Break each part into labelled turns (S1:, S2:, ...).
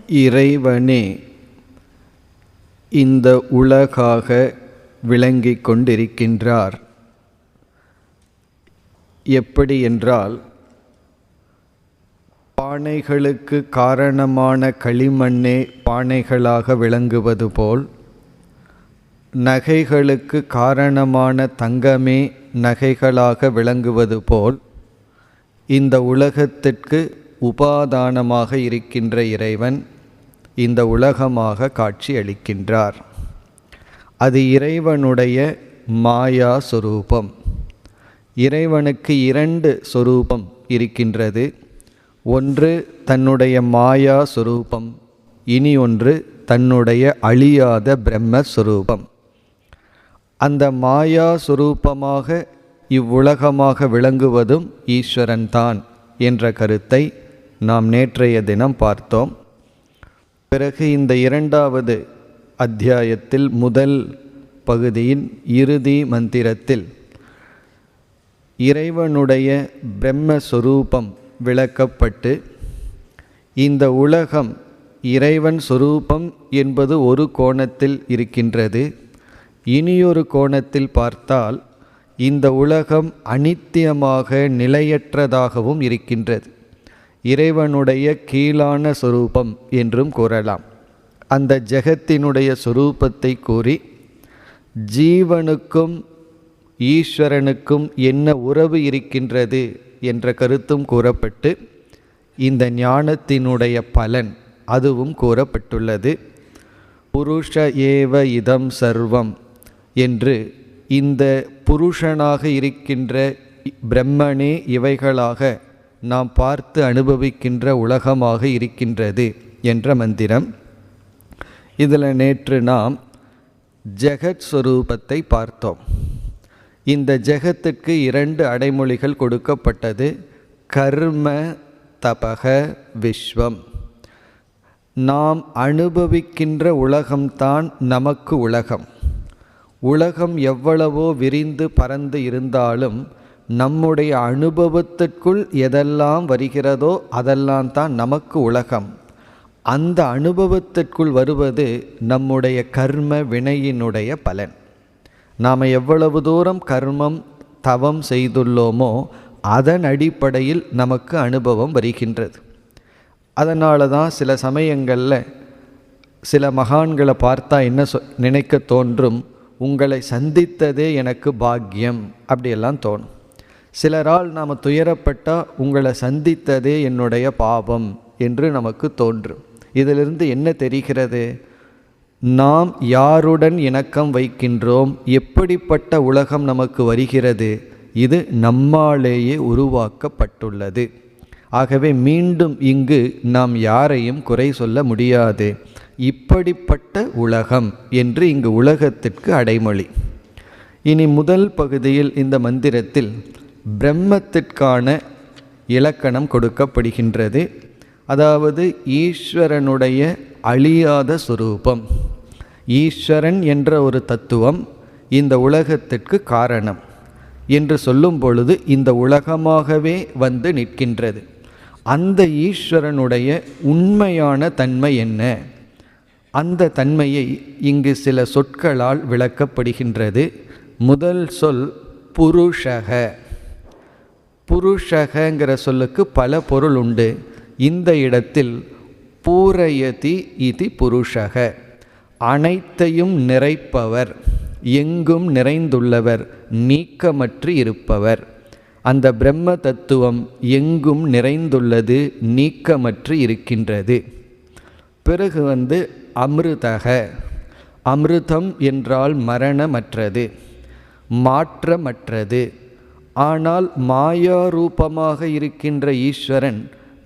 S1: இறைவனே இந்த உலகாக விளங்கிக் கொண்டிருக்கின்றார். எப்படி என்றால், பானைகளுக்கு காரணமான களிமண்ணே பானைகளாக விளங்குவது போல், நகைகளுக்கு காரணமான தங்கமே நகைகளாக விளங்குவது போல், இந்த உலகத்திற்கு உபாதானமாக இருக்கின்ற இறைவன் இந்த உலகமாக காட்சி அளிக்கின்றார். அது இறைவனுடைய மாயா சொரூபம். இறைவனுக்கு இரண்டு சொரூபம் இருக்கின்றது. ஒன்று தன்னுடைய மாயா சொரூபம், இனி ஒன்று தன்னுடைய அழியாத பிரம்மஸ்வரூபம். அந்த மாயா சொரூபமாக இவ்வுலகமாக விளங்குவதும் ஈஸ்வரன்தான் என்ற கருத்தை நாம் நேற்றைய தினம் பார்த்தோம். பிறகு இந்த இரண்டாவது அத்தியாயத்தில் முதல் பகுதியின் இறுதி மந்திரத்தில் இறைவனுடைய பிரம்மஸ்வரூபம் விளக்கப்பட்டு, இந்த உலகம் இறைவன் சொரூபம் என்பது ஒரு கோணத்தில் இருக்கின்றது. இனியொரு கோணத்தில் பார்த்தால் இந்த உலகம் அனித்தியமாக நிலையற்றதாகவும் இருக்கின்றது. இறைவனுடைய கீழான சொரூபம் என்றும் கூறலாம். அந்த ஜெகத்தினுடைய சொரூபத்தை கூறி, ஜீவனுக்கும் ஈஸ்வரனுக்கும் என்ன உறவு இருக்கின்றது என்ற கருத்தும் கூறப்பட்டு, இந்த ஞானத்தினுடைய பலன் அதுவும் கூறப்பட்டுள்ளது. புருஷ ஏவ இதம் சர்வம் என்று இந்த புருஷனாக இருக்கின்ற பிரம்மனே இவைகளாக நாம் பார்த்து அனுபவிக்கின்ற உலகமாக இருக்கின்றது என்ற மந்திரம். இதில் நேற்று நாம் ஜெகத் ஸ்வரூபத்தை பார்த்தோம். இந்த ஜெகத்துக்கு இரண்டு அடைமொழிகள் கொடுக்கப்பட்டது. கர்ம தபக விஸ்வம். நாம் அனுபவிக்கின்ற உலகம்தான் நமக்கு உலகம். உலகம் எவ்வளவோ விரிந்து பறந்து இருந்தாலும் நம்முடைய அனுபவத்திற்குள் எதெல்லாம் வருகிறதோ அதெல்லாம் தான் நமக்கு உலகம். அந்த அனுபவத்திற்குள் வருவது நம்முடைய கர்ம வினையினுடைய பலன். நாம் எவ்வளவு தூரம் கர்மம் தவம் செய்துள்ளோமோ அதன் அடிப்படையில் நமக்கு அனுபவம் வருகின்றது. அதனால தான் சில சமயங்களில் சில மகான்களை பார்த்தா என்ன நினைக்க தோன்றும், உங்களை சந்தித்ததே எனக்கு பாக்கியம் அப்படியெல்லாம் தோணும். சிலரால் நாம் துயரப்பட்டால் உங்களை சந்தித்ததே என்னுடைய பாவம் என்று நமக்கு தோன்றும். இதிலிருந்து என்ன தெரிகிறது? நாம் யாருடன் இணக்கம் வைக்கின்றோம், எப்படிப்பட்ட உலகம் நமக்கு வருகிறது, இது நம்மாலேயே உருவாக்கப்பட்டுள்ளது. ஆகவே மீண்டும் இங்கு நாம் யாரையும் குறை சொல்ல முடியாது. இப்படிப்பட்ட உலகம் என்று இங்கு உலகத்திற்கு அடைமொழி. இனி முதல் பகுதியில் இந்த மந்திரத்தில் பிரம்மத்திற்கான இலக்கணம் கொடுக்கப்படுகின்றது. அதாவது ஈஸ்வரனுடைய அழியாத சுரூபம். ஈஸ்வரன் என்ற ஒரு தத்துவம் இந்த உலகத்திற்கு காரணம் என்று சொல்லும் பொழுது இந்த உலகமாகவே வந்து நிற்கின்றது. அந்த ஈஸ்வரனுடைய உண்மையான தன்மை என்ன? அந்த தன்மையை இங்கு சில சொற்களால் விளக்கப்படுகின்றது. முதல் சொல் புருஷக. புருஷகங்கிற சொல்லுக்கு பல பொருள் உண்டு. இந்த இடத்தில் பூரயதி இது புருஷக, அனைத்தையும் நிறைப்பவர், எங்கும் நிறைந்துள்ளவர், நீக்கமற்று இருப்பவர். அந்த பிரம்ம தத்துவம் எங்கும் நிறைந்துள்ளது, நீக்கமற்று இருக்கின்றது. பிறகு அமிர்தக. அமிர்தம் என்றால் மரணமற்றது, மாற்றமற்றது. ஆனால் மாயா ரூபமாக இருக்கின்ற ஈஸ்வரன்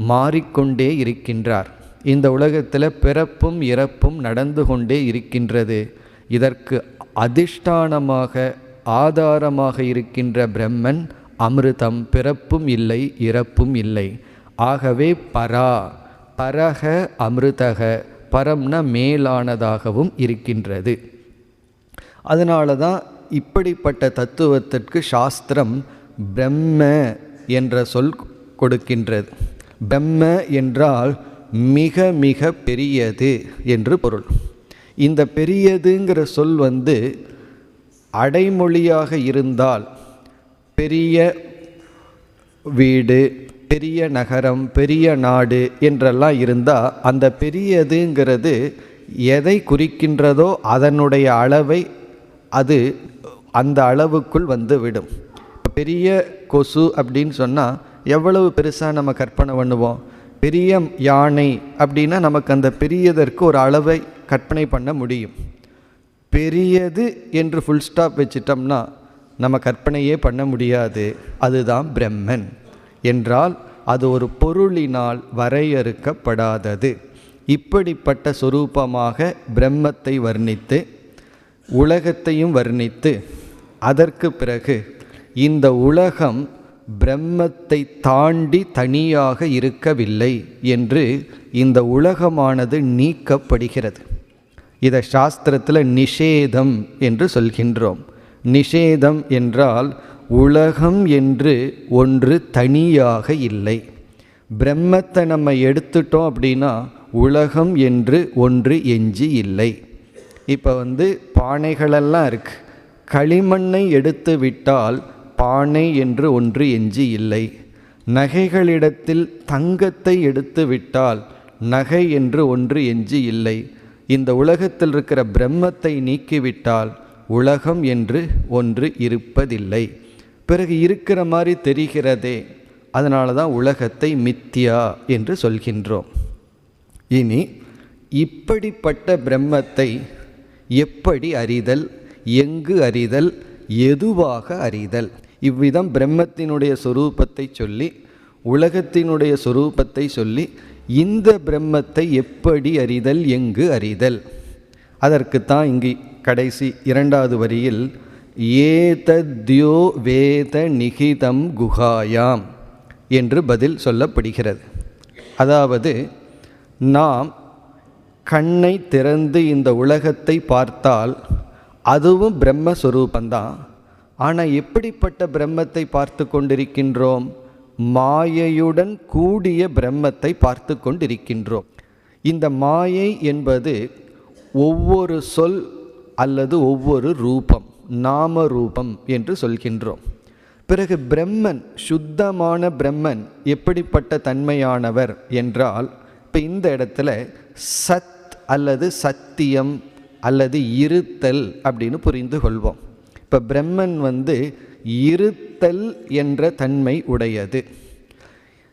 S1: மாறிக்கொண்டே இருக்கின்றார். இந்த உலகத்தில் பிறப்பும் இறப்பும் நடந்து கொண்டே இருக்கின்றது. இதற்கு அதிஷ்டானமாக ஆதாரமாக இருக்கின்ற பிரம்மன் அமிர்தம், பிறப்பும் இல்லை இறப்பும் இல்லை. ஆகவே பரக அமிர்தக, பரம்ன மேலானதாகவும் இருக்கின்றது. அதனால தான் இப்படிப்பட்ட தத்துவத்திற்கு சாஸ்திரம் பிரம்ம என்ற சொல் கொடுக்கின்றது. பிரம்ம என்றால் மிக மிக பெரியது என்று பொருள். இந்த பெரியதுங்கிற சொல் அடைமொழியாக இருந்தால் பெரிய வீடு, பெரிய நகரம், பெரிய நாடு என்றெல்லாம் இருந்தால் அந்த பெரியதுங்கிறது எதை குறிக்கின்றதோ அதனுடைய அளவை அது அந்த அளவுக்குள் விடும். பெரிய கொசு அப்படின்னு சொன்னால் எவ்வளவு பெருசாக நம்ம கற்பனை பண்ணுவோம். பெரிய யானை அப்படின்னா நமக்கு அந்த பெரியதற்கு ஒரு அளவை கற்பனை பண்ண முடியும். பெரியது என்று ஃபுல் ஸ்டாப் வச்சிட்டோம்னா நம்ம கற்பனையே பண்ண முடியாது. அதுதான் பிரம்மன் என்றால் அது ஒரு பொருளினால் வரையறுக்கப்படாதது. இப்படிப்பட்ட சொரூபமாக பிரம்மத்தை வர்ணித்து உலகத்தையும் வர்ணித்து அதற்கு பிறகு இந்த உலகம் பிரம்மத்தை தாண்டி தனியாக இருக்கவில்லை என்று இந்த உலகமானது நீக்கப்படுகிறது. இதை சாஸ்திரத்தில் நிஷேதம் என்று சொல்கின்றோம். நிஷேதம் என்றால் உலகம் என்று ஒன்று தனியாக இல்லை. பிரம்மத்தை நம்ம எடுத்துட்டோம் அப்படின்னா உலகம் என்று ஒன்று எஞ்சி இல்லை. இப்போ பானைகளெல்லாம் இருக்குது. களிமண்ணை எடுத்து விட்டால் பானை என்று ஒன்று எஞ்சி இல்லை. நகைகளிடத்தில் தங்கத்தை எடுத்து விட்டால் நகை என்று ஒன்று எஞ்சி இல்லை. இந்த உலகத்தில் இருக்கிற பிரம்மத்தை நீக்கிவிட்டால் உலகம் என்று ஒன்று இருப்பதில்லை. பிறகு இருக்கிற மாதிரி தெரிகிறதே, அதனால தான் உலகத்தை மித்யா என்று சொல்கின்றோம். இனி இப்படிப்பட்ட பிரம்மத்தை எப்படி அறிதல், எங்கு அறிதல், எதுவாக அறிதல்? இவ்விதம் பிரம்மத்தினுடைய சொரூபத்தை சொல்லி உலகத்தினுடைய சொரூபத்தை சொல்லி இந்த பிரம்மத்தை எப்படி அறிதல், எங்கு அறிதல்? அதற்குத்தான் இங்கு கடைசி இரண்டாவது வரியில் ஏதத்யோ வேத நிகிதம் குஹாயாம் என்று பதில் சொல்லப்படுகிறது. அதாவது நாம் கண்ணை திறந்து இந்த உலகத்தை பார்த்தால் அதுவும் பிரம்மஸ்வரூபந்தான். ஆனால் எப்படிப்பட்ட பிரம்மத்தை பார்த்து கொண்டிருக்கின்றோம்? மாயையுடன் கூடிய பிரம்மத்தை பார்த்து கொண்டிருக்கின்றோம். இந்த மாயை என்பது ஒவ்வொரு சொல் அல்லது ஒவ்வொரு ரூபம், நாம ரூபம் என்று சொல்கின்றோம். பிறகு பிரம்மன், சுத்தமான பிரம்மன் எப்படிப்பட்ட தன்மையானவர் என்றால், இப்போ இந்த இடத்துல சத் அல்லது சத்தியம் அல்லது இருத்தல் அப்படின்னு புரிந்து கொள்வோம். இப்போ பிரம்மன் இருத்தல் என்ற தன்மை உடையது.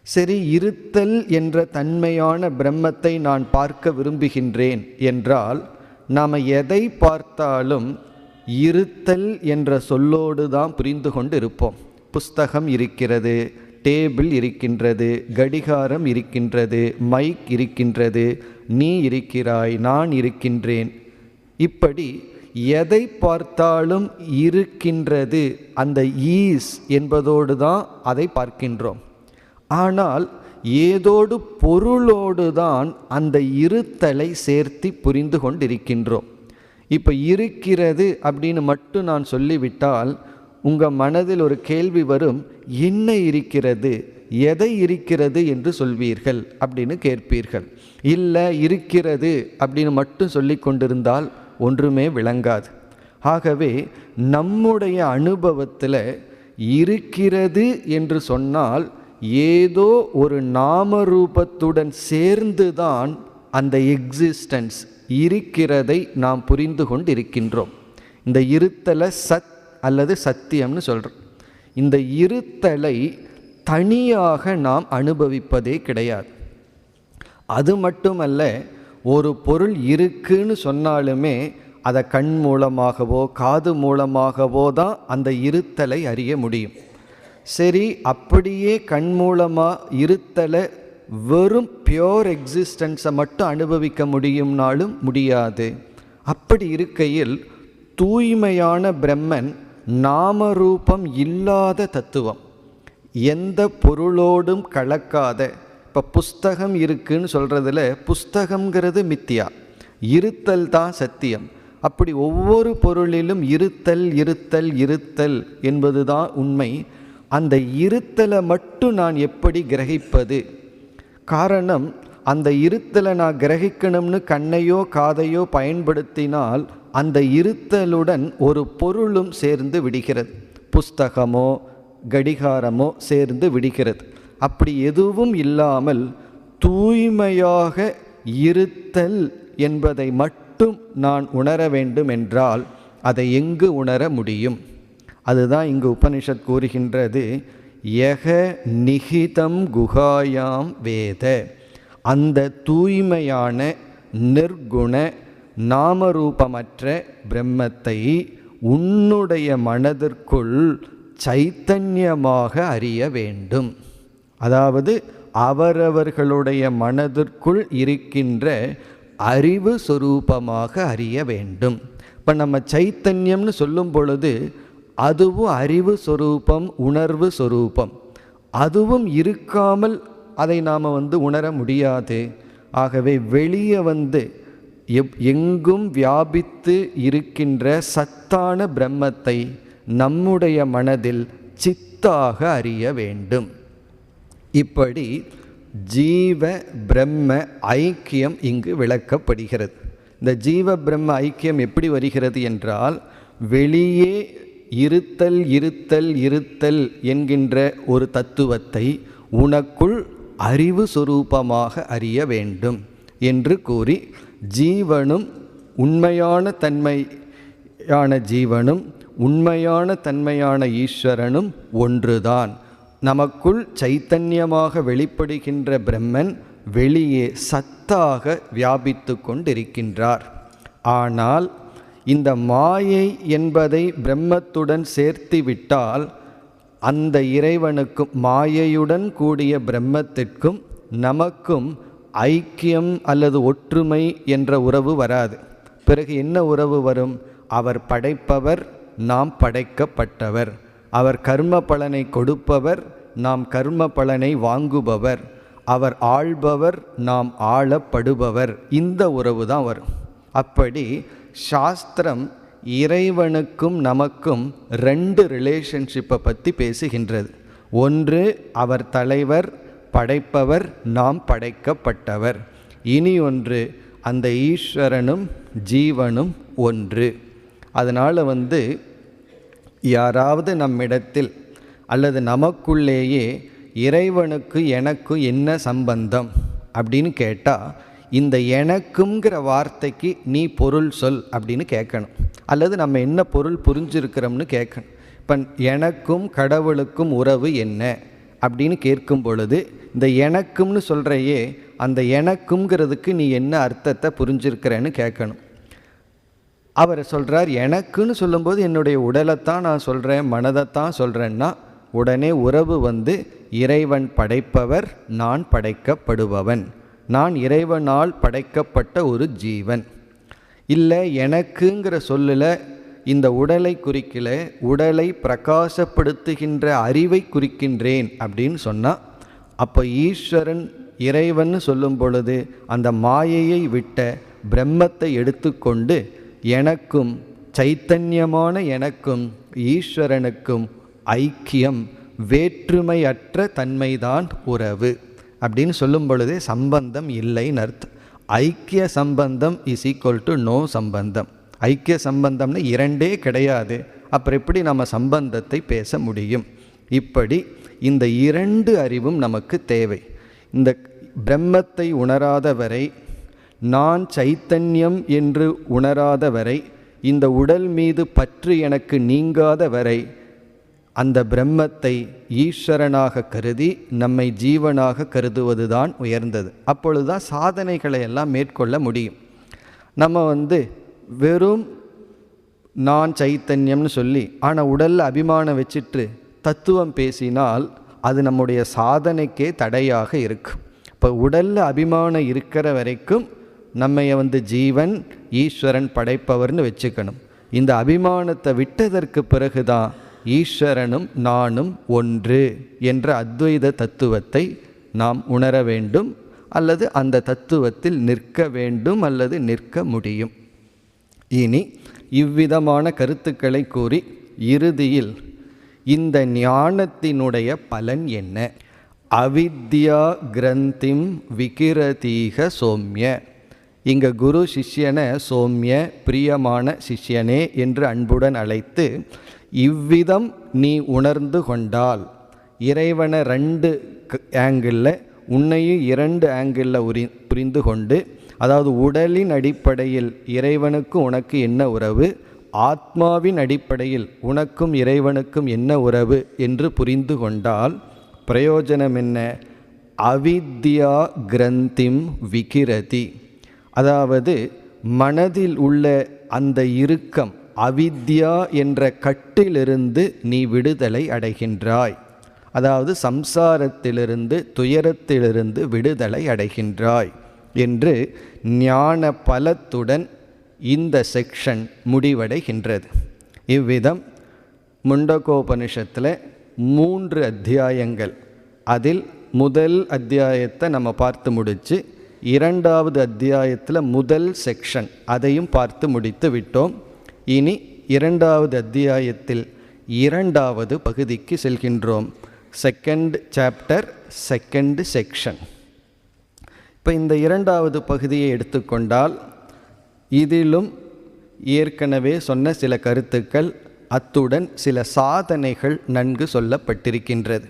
S1: சரி, இருத்தல் என்ற தன்மையான பிரம்மத்தை நான் பார்க்க விரும்புகின்றேன் என்றால் நாம் எதை பார்த்தாலும் இருத்தல் என்ற சொல்லோடு தான் புரிந்து கொண்டு இருப்போம். புஸ்தகம் இருக்கிறது, டேபிள் இருக்கின்றது, கடிகாரம் இருக்கின்றது, மைக் இருக்கின்றது, நீ இருக்கிறாய், நான் இருக்கின்றேன். இப்படி எதை பார்த்தாலும் இருக்கின்றது, அந்த ஈஸ் என்பதோடு தான் அதை பார்க்கின்றோம். ஆனால் ஏதோடு பொருளோடு தான் அந்த இருத்தலை சேர்த்து புரிந்து கொண்டிருக்கின்றோம். இப்போ இருக்கிறது அப்படின்னு மட்டும் நான் சொல்லிவிட்டால் உங்கள் மனதில் ஒரு கேள்வி வரும், என்ன இருக்கிறது, எதை இருக்கிறது என்று சொல்வீர்கள் அப்படின்னு கேட்பீர்கள். இல்லை, இருக்கிறது அப்படின்னு மட்டும் சொல்லி கொண்டிருந்தால் ஒன்றுமே விளங்காது. ஆகவே நம்முடைய அனுபவத்தில் இருக்கிறது என்று சொன்னால் ஏதோ ஒரு நாம ரூபத்துடன் சேர்ந்துதான் அந்த எக்ஸிஸ்டன்ஸ் இருக்கிறதை நாம் புரிந்து கொண்டிருக்கின்றோம். இந்த இருத்தலை சத் அல்லது சத்தியம்னு சொல்கிறோம். இந்த இருத்தலை தனியாக நாம் அனுபவிப்பதே கிடையாது. அது மட்டுமல்ல, ஒரு பொருள் இருக்குன்னு சொன்னாலுமே அதை கண் மூலமாகவோ காது மூலமாகவோ தான் அந்த இருத்தலை அறிய முடியும். சரி, அப்படியே கண் மூலமாக இருத்தலை வெறும் பியோர் எக்ஸிஸ்டன்ஸை மட்டும் அனுபவிக்க முடியும்னாலும் முடியாது. அப்படி இருக்கையில் தூய்மையான பிரம்மன் நாமரூபம் இல்லாத தத்துவம், எந்த பொருளோடும் கலக்காத. இப்போ புஸ்தகம் இருக்குன்னு சொல்கிறதுல புஸ்தகங்கிறது மித்தியா, இருத்தல் தான் சத்தியம். அப்படி ஒவ்வொரு பொருளிலும் இருத்தல் இருத்தல் இருத்தல் என்பது தான் உண்மை. அந்த இருத்தலை மட்டும் நான் எப்படி கிரகிப்பது? காரணம், அந்த இருத்தலை நான் கிரகிக்கணும்னு கண்ணையோ காதையோ பயன்படுத்தினால் அந்த இருத்தலுடன் ஒரு பொருளும் சேர்ந்து விடுகிறது. புஸ்தகமோ கடிகாரமோ சேர்ந்து விடுகிறது. அப்படி எதுவும் இல்லாமல் தூய்மையாக இருத்தல் என்பதை மட்டும் நான் உணர வேண்டும் என்றால் அதை எங்கு உணர முடியும்? அதுதான் இங்கு உபனிஷத் கூறுகின்றது. யக நிகிதம் குகாயாம் வேத. அந்த தூய்மையான நிர்குண நாமரூபமற்ற பிரம்மத்தை உன்னுடைய மனதிற்குள் சைத்தன்யமாக அறிய வேண்டும். அதாவது அவரவர்களுடைய மனதிற்குள் இருக்கின்ற அறிவு சொரூபமாக அறிய வேண்டும். இப்போ நம்ம சைத்தன்யம்னு சொல்லும் பொழுது அதுவும் அறிவு சொரூபம், உணர்வு சொரூபம். அதுவும் இருக்காமல் அதை நாம் உணர முடியாது. ஆகவே வெளியே எங்கும் வியாபித்து இருக்கின்ற சத்தான பிரம்மத்தை நம்முடைய மனதில் சித்தாக அறிய வேண்டும். இப்படி ஜீவ பிரம்ம ஐக்கியம் இங்கு விளக்கப்படுகிறது. இந்த ஜீவ பிரம்ம ஐக்கியம் எப்படி வருகிறது என்றால், வெளியே இருத்தல் இருத்தல் இருத்தல் என்கின்ற ஒரு தத்துவத்தை உனக்குள் அறிவு சொரூபமாக அறிய வேண்டும் என்று கூறி, ஜீவனும் உண்மையான தன்மையான ஜீவனும் உண்மையான தன்மையான ஈஸ்வரனும் ஒன்றுதான். நமக்குள் சைத்தன்யமாக வெளிப்படுகின்ற பிரம்மன் வெளியே சத்தாக வியாபித்து கொண்டிருக்கின்றார். ஆனால் இந்த மாயை என்பதை பிரம்மத்துடன் சேர்த்து விட்டால் அந்த இறைவனுக்கும் மாயையுடன் கூடிய பிரம்மத்திற்கும் நமக்கும் ஐக்கியம் அல்லது ஒற்றுமை என்ற உறவு வராது. பிறகு என்ன உறவு வரும்? அவர் படைப்பவர், நாம் படைக்கப்பட்டவர். அவர் கர்ம பலனை கொடுப்பவர், நாம் கர்ம பலனை வாங்குபவர். அவர் ஆள்பவர், நாம் ஆளப்படுபவர். இந்த உறவு தான் வரும். அப்படி சாஸ்திரம் இறைவனுக்கும் நமக்கும் ரெண்டு ரிலேஷன்ஷிப்பை பற்றி பேசுகின்றது. ஒன்று அவர் தலைவர், படைப்பவர், நாம் படைக்கப்பட்டவர். இனி ஒன்று அந்த ஈஸ்வரனும் ஜீவனும் ஒன்று. அதனால் யாராவது நம்மிடத்தில் அல்லது நமக்குள்ளேயே இறைவனுக்கு எனக்கு என்ன சம்பந்தம் அப்படின்னு கேட்டால், இந்த எனக்குங்கிற வார்த்தைக்கு நீ பொருள் சொல் அப்படின்னு கேட்கணும். அல்லது நம்ம என்ன பொருள் புரிஞ்சிருக்கிறோம்னு கேட்கணும். இப்போ எனக்கும் கடவுளுக்கும் உறவு என்ன அப்படின்னு கேட்கும் பொழுது, இந்த எனக்கும்னு சொல்கிறையே, அந்த எனக்குங்கிறதுக்கு நீ என்ன அர்த்தத்தை புரிஞ்சிருக்கிறேன்னு கேட்கணும். அவர் சொல்கிறார், எனக்குன்னு சொல்லும்போது என்னுடைய உடலைத்தான் நான் சொல்கிறேன், மனதைத்தான் சொல்கிறேன்னா, உடனே உறவு இறைவன் படைப்பவர், நான் படைக்கப்படுபவன். நான் இறைவனால் படைக்கப்பட்ட ஒரு ஜீவன். இல்லை, எனக்குங்கிற சொல்லில் இந்த உடலை குறிக்கல, உடலை பிரகாசப்படுத்துகின்ற அறிவை குறிக்கின்றேன் அப்படின்னு சொன்னால், அப்போ ஈஸ்வரன் இறைவன் சொல்லும் பொழுது அந்த மாயையை விட்ட பிரம்மத்தை எடுத்துக்கொண்டு எனக்கும் சைத்தன்யமான எனக்கும் ஈஸ்வரனுக்கும் ஐக்கியம், வேற்றுமையற்ற தன்மைதான் உறவு அப்படின்னு சொல்லும் பொழுதே சம்பந்தம் இல்லைன்னு அர்த்தம். ஐக்கிய சம்பந்தம் இஸ் ஈக்குவல் டு நோ சம்பந்தம். ஐக்கிய சம்பந்தம்னு இரண்டே கிடையாது. அப்புறம் எப்படி நம்ம சம்பந்தத்தை பேச முடியும்? இப்படி இந்த இரண்டு அறிவும் நமக்கு தேவை. இந்த பிரம்மத்தை உணராத வரை, நான் சைத்தன்யம் என்று உணராத வரை, இந்த உடல் மீது பற்று எனக்கு நீங்காத வரை, அந்த பிரம்மத்தை ஈஸ்வரனாக கருதி நம்மை ஜீவனாக கருதுவதுதான் உயர்ந்தது. அப்பொழுதுதான் சாதனைகளை எல்லாம் மேற்கொள்ள முடியும். நம்ம வெறும் நான் சைத்தன்யம்னு சொல்லி ஆனால் உடலில் அபிமானம் வச்சிட்டு தத்துவம் பேசினால் அது நம்முடைய சாதனைக்கே தடையாக இருக்கும். இப்போ உடலில் அபிமானம் இருக்கிற வரைக்கும் நம்மைய ஜீவன், ஈஸ்வரன் படைப்பவர்னு வச்சுக்கணும். இந்த அபிமானத்தை விட்டதற்கு பிறகுதான் ஈஸ்வரனும் நானும் ஒன்று என்ற அத்வைத தத்துவத்தை நாம் உணர வேண்டும், அல்லது அந்த தத்துவத்தில் நிற்க வேண்டும், அல்லது நிற்க முடியும். இனி இவ்விதமான கருத்துக்களை கூறி இறுதியில் இந்த ஞானத்தினுடைய பலன் என்ன? அவித்யா கிரந்திம் விகிரதீக சோம்ய. இங்கே குரு சிஷ்யனை சோம்ய பிரியமான சிஷ்யனே என்று அன்புடன் அழைத்து, இவ்விதம் நீ உணர்ந்து கொண்டால், இறைவனை 2 ஆங்கிளில் உன்னையும் 2 ஆங்கிளில் புரிந்து கொண்டு, அதாவது உடலின் அடிப்படையில் இறைவனுக்கு உனக்கு என்ன உறவு, ஆத்மாவின் அடிப்படையில் உனக்கும் இறைவனுக்கும் என்ன உறவு என்று புரிந்து கொண்டால் பிரயோஜனம் என்ன? அவித்யா கிரந்திம் விகிரதி. அதாவது மனதில் உள்ள அந்த இறுக்கம், அவித்யா என்ற கட்டிலிருந்து நீ விடுதலை அடைகின்றாய். அதாவது சம்சாரத்திலிருந்து, துயரத்திலிருந்து விடுதலை அடைகின்றாய் என்று ஞான பலத்துடன் இந்த செக்ஷன் முடிவடைகின்றது. இவ்விதம் முண்டகோபனிஷத்தில் 3 அத்தியாயங்கள், அதில் முதல் அத்தியாயத்தை நம்ம பார்த்து முடித்து, 2வது அத்தியாயத்தில் முதல் செக்ஷன் அதையும் பார்த்து முடித்து விட்டோம். இனி 2வது அத்தியாயத்தில் 2வது பகுதிக்கு செல்கின்றோம். 2nd chapter 2nd section. இப்போ இந்த 2வது பகுதியை எடுத்துக்கொண்டால், இதிலும் ஏற்கனவே சொன்ன சில கருத்துக்கள், அத்துடன் சில சாதனைகள் நன்கு சொல்லப்பட்டிருக்கின்றது.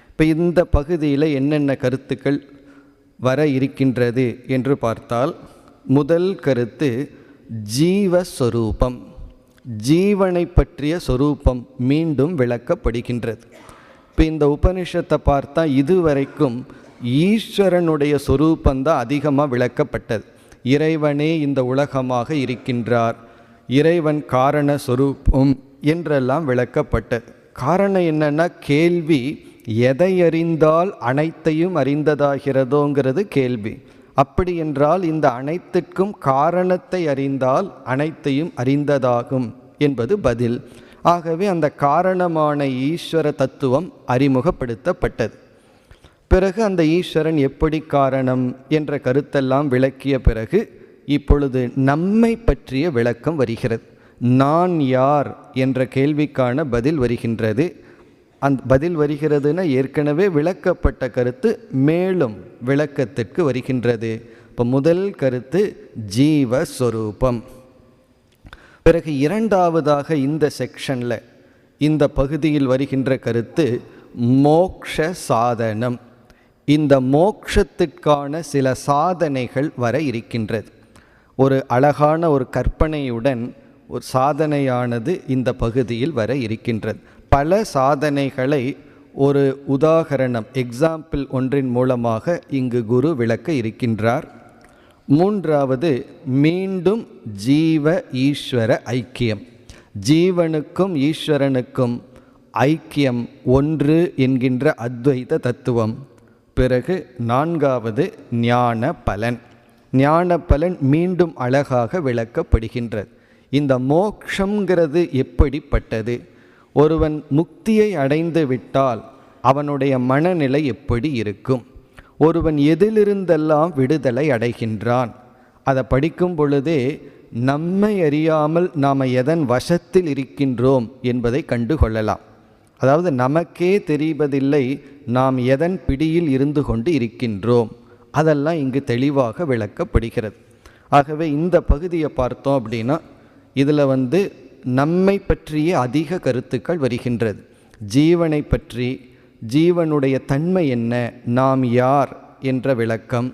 S1: இப்போ இந்த பகுதியில் என்னென்ன கருத்துக்கள் வர இருக்கின்றது என்று பார்த்தால், முதல் கருத்து ஜீவஸ்வரூபம், ஜீவனை பற்றிய சொரூபம் மீண்டும் விளக்கப்படுகின்றது. இப்போ இந்த உபனிஷத்தை பார்த்தா இதுவரைக்கும் ஈஸ்வரனுடைய சொரூபந்தான் அதிகமாக விளக்கப்பட்டது. இறைவனே இந்த உலகமாக இருக்கின்றார், இறைவன் காரண சொரூபம் என்றெல்லாம் விளக்கப்பட்டது. காரணம் என்னன்னா, கேள்வி எதை அறிந்தால் அனைத்தையும் அறிந்ததாகிறதோங்கிறது கேள்வி. அப்படி என்றால் இந்த அனைத்திற்கும் காரணத்தை அறிந்தால் அனைத்தையும் அறிந்ததாகும் என்பது பதில். ஆகவே அந்த காரணமான ஈஸ்வர தத்துவம் அறிமுகப்படுத்தப்பட்டது. பிறகு அந்த ஈஸ்வரன் எப்படி காரணம் என்ற கருத்தெல்லாம் விளக்கிய பிறகு இப்பொழுது நம்மை பற்றிய விளக்கம் வருகிறது. நான் யார் என்ற கேள்விக்கான பதில் வருகின்றது. அந்த பதில் வருகிறதுனா ஏற்கனவே விளக்கப்பட்ட கருத்து மேலும் விளக்கத்திற்கு வருகின்றது. இப்போ முதல் கருத்து ஜீவஸ்வரூபம். பிறகு 2வதாக இந்த செக்ஷனில், இந்த பகுதியில் வருகின்ற கருத்து மோக்ஷ சாதனம். இந்த மோக்ஷத்திற்கான சில சாதனைகள் வர இருக்கின்றது. ஒரு அழகான ஒரு கற்பனையுடன் ஒரு சாதனையானது இந்த பகுதியில் வர இருக்கின்றது. பல சாதனைகளை ஒரு உதாகரணம், எக்ஸாம்பிள் ஒன்றின் மூலமாக இங்கு குரு விளக்க இருக்கின்றார். 3வது மீண்டும் ஜீவ ஈஸ்வர ஐக்கியம், ஜீவனுக்கும் ஈஸ்வரனுக்கும் ஐக்கியம் ஒன்று என்கின்ற அத்வைத தத்துவம். பிறகு 4வது ஞான பலன். ஞான பலன் மீண்டும் அழகாக விளக்கப்படுகின்றது. இந்த மோக்ஷங்கிறது எப்படிப்பட்டது, ஒருவன் முக்தியை அடைந்து விட்டால் அவனுடைய மனநிலை எப்படி இருக்கும், ஒருவன் எதிலிருந்தெல்லாம் விடுதலை அடைகின்றான், அதை படிக்கும் பொழுதே நம்மை அறியாமல் நாம் எதன் வசத்தில் இருக்கின்றோம் என்பதை கண்டு கொள்ளலாம். அதாவது நமக்கே தெரிவதில்லை நாம் எதன் பிடியில் இருந்து கொண்டு இருக்கின்றோம், அதெல்லாம் இங்கு தெளிவாக விளக்கப்படுகிறது. ஆகவே இந்த பகுதியை பார்த்தோம் அப்படின்னா இதில் நம்மை பற்றிய அதிக கருத்துக்கள் வருகின்றது. ஜீவனை பற்றி, ஜீவனுடைய தன்மை என்ன, நாம் யார் என்ற விளக்கம்.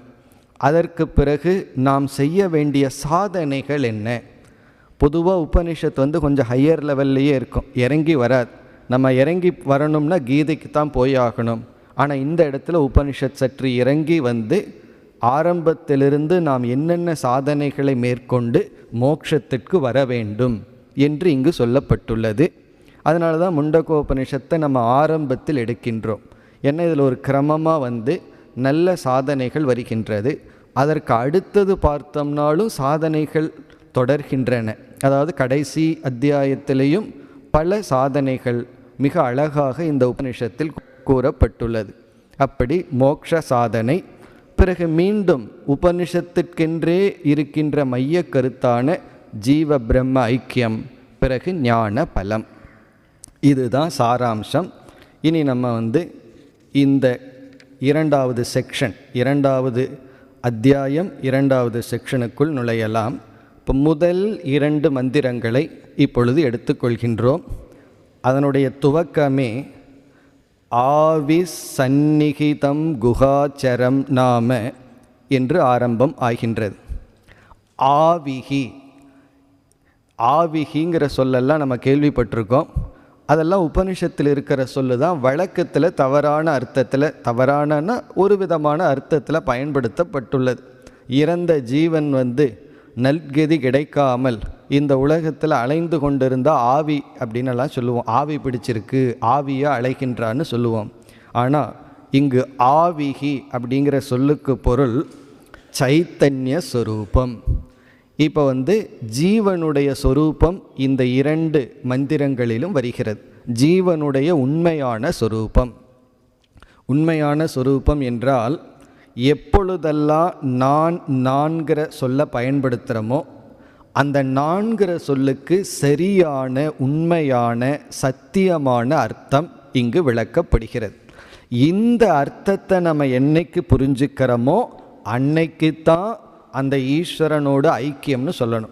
S1: அதற்கு பிறகு நாம் செய்ய வேண்டிய சாதனைகள் என்ன. பொதுவாக உபனிஷத்து கொஞ்சம் ஹையர் லெவல்லையே இருக்கும், இறங்கி வராது. நம்ம இறங்கி வரணும்னா கீதைக்கு தான் போய் ஆகணும். ஆனால் இந்த இடத்துல உபனிஷத் சற்று இறங்கி ஆரம்பத்திலிருந்து நாம் என்னென்ன சாதனைகளை மேற்கொண்டு மோட்சத்திற்கு வர வேண்டும் என்று இங்கு சொல்லப்பட்டுள்ளது. அதனால தான் முண்டகோபனிஷத்தை நம்ம ஆரம்பத்தில் எடுக்கின்றோம். ஏன்னா இதில் ஒரு கிரமமாக நல்ல சாதனைகள் வருகின்றது. அதற்கு அடுத்தது பார்த்தோம்னாலும் சாதனைகள் தொடர்கின்றன. அதாவது கடைசி அத்தியாயத்திலேயும் பல சாதனைகள் மிக அழகாக இந்த உபனிஷத்தில் கூறப்பட்டுள்ளது. அப்படி மோக்ஷ சாதனை. பிறகு மீண்டும் உபனிஷத்திற்கென்றே இருக்கின்ற மைய கருத்தான ஜீவ பிரம்ம ஐக்கியம். பிறகு ஞான பலம். இதுதான் சாராம்சம். இனி நம்ம இந்த இரண்டாவது செக்ஷன், இரண்டாவது அத்தியாயம், இரண்டாவது செக்ஷனுக்குள் நுழையலாம். இப்போ முதல் 2 மந்திரங்களை இப்பொழுது எடுத்துக்கொள்கின்றோம். அதனுடைய துவக்கமே ஆவி சந்நிகிதம் குஹாச்சரம் நாம என்று ஆரம்பம் ஆகின்றது. ஆவிகி, ஆவிகிங்கிற சொல்லெல்லாம் நம்ம கேள்விப்பட்டிருக்கோம். அதெல்லாம் உபனிஷத்தில் இருக்கிற சொல்லு தான் வழக்கத்தில் தவறான அர்த்தத்தில், தவறானன்னா ஒரு விதமான அர்த்தத்தில் பயன்படுத்தப்பட்டுள்ளது. இறந்த ஜீவன் நல்கதி கிடைக்காமல் இந்த உலகத்தில் அலைந்து கொண்டிருந்த ஆவி அப்படின்னெல்லாம் சொல்லுவோம். ஆவி பிடிச்சிருக்கு, ஆவியாக அழைக்கின்றான்னு சொல்லுவோம். ஆனால் இங்கு ஆவிகி அப்படிங்கிற சொல்லுக்கு பொருள் சைத்தன்ய சொரூபம். இப்போ ஜீவனுடைய சொரூபம் இந்த 2 மந்திரங்களிலும் வருகிறது. ஜீவனுடைய உண்மையான சொரூபம். உண்மையான சொரூபம் என்றால் எப்பொழுதெல்லாம் நான்கிற சொல்ல பயன்படுத்துகிறோமோ அந்த நான்கிற சொல்லுக்கு சரியான உண்மையான சத்தியமான அர்த்தம் இங்கு விளக்கப்படுகிறது. இந்த அர்த்தத்தை நம்ம என்னைக்கு புரிஞ்சுக்கிறோமோ அன்னைக்குத்தான் அந்த ஈஸ்வரனோடு ஐக்கியம்னு சொல்லணும்.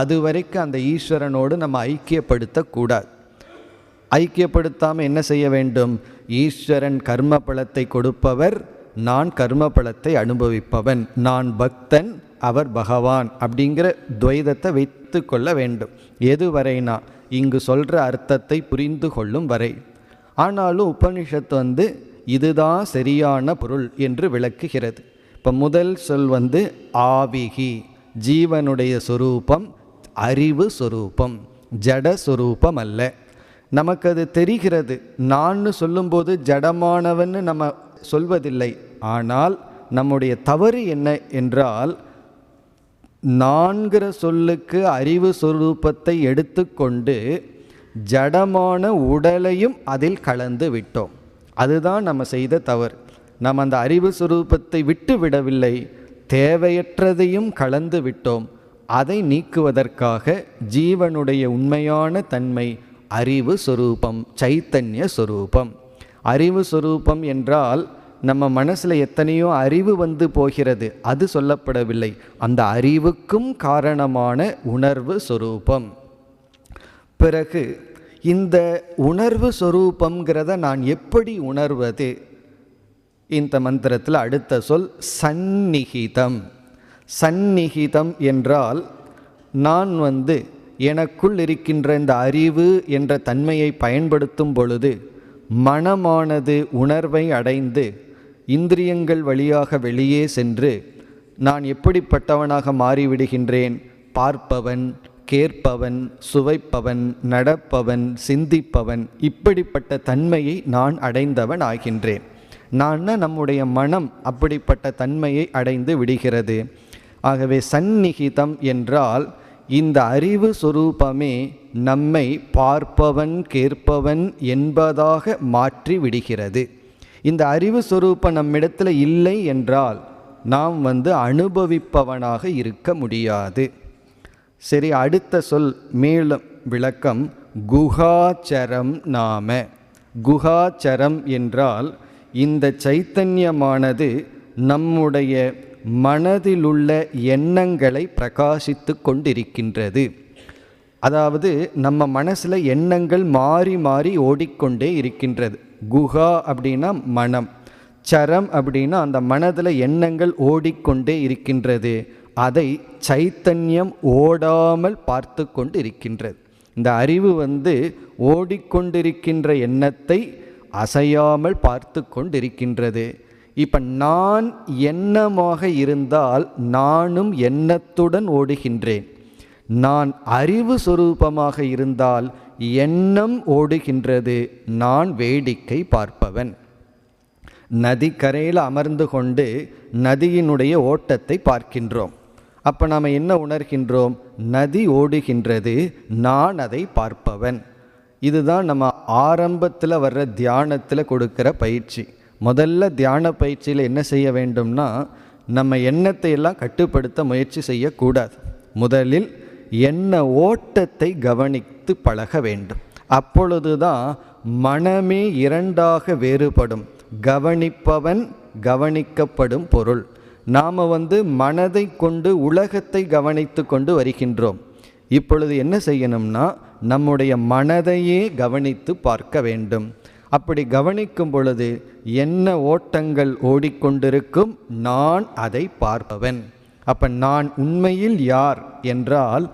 S1: அது வரைக்கும் அந்த ஈஸ்வரனோடு நம்ம ஐக்கியப்படுத்தக்கூடாது. ஐக்கியப்படுத்தாமல் என்ன செய்ய வேண்டும்? ஈஸ்வரன் கர்ம பலத்தை கொடுப்பவர், நான் கர்ம பலத்தை அனுபவிப்பவன், நான் பக்தன், அவர் பகவான் அப்படிங்கிற துவைதத்தை வைத்து கொள்ள வேண்டும். எதுவரைனா இங்கு சொல்கிற அர்த்தத்தை புரிந்து கொள்ளும் வரை. ஆனாலும் உபனிஷத்து இதுதான் சரியான பொருள் என்று விளக்குகிறது. இப்போ முதல் சொல் ஆவிகி, ஜீவனுடைய சொரூபம் அறிவு சொரூபம், ஜட சொரூபம் அல்ல. நமக்கு அது தெரிகிறது. நான் சொல்லும்போது ஜடமானவன்னு நம்ம சொல்வதில்லை. ஆனால் நம்முடைய தவறு என்ன என்றால், நான்கிற சொல்லுக்கு அறிவு சொரூபத்தை எடுத்துக்கொண்டு ஜடமான உடலையும் அதில் கலந்து விட்டோம். அதுதான் நம்ம செய்த தவறு. நாம் அந்த அறிவு சுரூபத்தை விட்டு விடவில்லை, தேவையற்றதையும் கலந்து விட்டோம். அதை நீக்குவதற்காக ஜீவனுடைய உண்மையான தன்மை அறிவு சொரூபம், சைத்தன்ய சொரூபம். அறிவு சொரூபம் என்றால் நம்ம மனசில் எத்தனையோ அறிவு போகிறது, அது சொல்லப்படவில்லை. அந்த அறிவுக்கும் காரணமான உணர்வு சொரூபம். பிறகு இந்த உணர்வு சொரூபங்கிறத நான் எப்படி உணர்வது? இந்த மந்திரத்தில் அடுத்த சொல் சந்நிகிதம். சந்நிகிதம் என்றால் நான் எனக்குள் இருக்கின்ற இந்த அறிவு என்ற தன்மையை பயன்படுத்தும் பொழுது மனமானது உணர்வை அடைந்து இந்திரியங்கள் வழியாக வெளியே சென்று நான் எப்படிப்பட்டவனாக மாறிவிடுகின்றேன்? பார்ப்பவன், கேட்பவன், சுவைப்பவன், நடப்பவன், சிந்திப்பவன், இப்படிப்பட்ட தன்மையை நான் அடைந்தவன் ஆகின்றேன். நம்முடைய மனம் அப்படிப்பட்ட தன்மையை அடைந்து விடுகிறது. ஆகவே சந்நிகிதம் என்றால் இந்த அறிவு சொரூபமே நம்மை பார்ப்பவன், கேட்பவன் என்பதாக மாற்றி விடுகிறது. இந்த அறிவு சொரூபம் நம்மிடத்தில் இல்லை என்றால் நாம் அனுபவிப்பவனாக இருக்க முடியாது. சரி, அடுத்த சொல் மேலும் விளக்கம் குஹாச்சரம் நாம. குஹாச்சரம் என்றால் இந்த சைத்தன்யமானது நம்முடைய மனதிலுள்ள எண்ணங்களை பிரகாசித்து கொண்டிருக்கின்றது. அதாவது நம்ம மனசில் எண்ணங்கள் மாறி மாறி ஓடிக்கொண்டே இருக்கின்றது. குஹா அப்படின்னா மனம், சரம் அப்படின்னா அந்த மனதில் எண்ணங்கள் ஓடிக்கொண்டே இருக்கின்றது. அதை சைத்தன்யம் ஓடாமல் பார்த்து கொண்டு இருக்கின்றது. இந்த அறிவு ஓடிக்கொண்டிருக்கின்ற எண்ணத்தை அசையாமல் பார்த்து கொண்டிருக்கின்றது. இப்போ நான் எண்ணமாக இருந்தால் நானும் எண்ணத்துடன் ஓடுகின்றேன். நான் அறிவு சொரூபமாக இருந்தால் எண்ணம் ஓடுகின்றது, நான் வேடிக்கை பார்ப்பவன். நதிக்கரையில் அமர்ந்து கொண்டு நதியினுடைய ஓட்டத்தை பார்க்கின்றோம். அப்போ நாம் என்ன உணர்கின்றோம்? நதி ஓடுகின்றது, நான் அதை பார்ப்பவன். இதுதான் நம்ம ஆரம்பத்தில் வர்ற தியானத்தில் கொடுக்கிற பயிற்சி. முதல்ல தியான பயிற்சியில் என்ன செய்ய வேண்டும்னா, நம்ம எண்ணத்தை எல்லாம் கட்டுப்படுத்த முயற்சி செய்யக்கூடாது. முதலில் எண்ண ஓட்டத்தை கவனித்து பழக வேண்டும். அப்பொழுதுதான் மனமே இரண்டாக வேறுபடும். கவனிப்பவன், கவனிக்கப்படும் பொருள். நாம் மனதை கொண்டு உலகத்தை கவனித்து கொண்டு வருகின்றோம். இப்பொழுது என்ன செய்யணும்னா நம்முடைய மனதையே கவனித்து பார்க்க வேண்டும். அப்படி கவனிக்கும் பொழுது என்ன ஓட்டங்கள் ஓடிக்கொண்டிருக்கும், நான் அதை பார்ப்பவன். அப்போ நான் உண்மையில் யார் என்றால்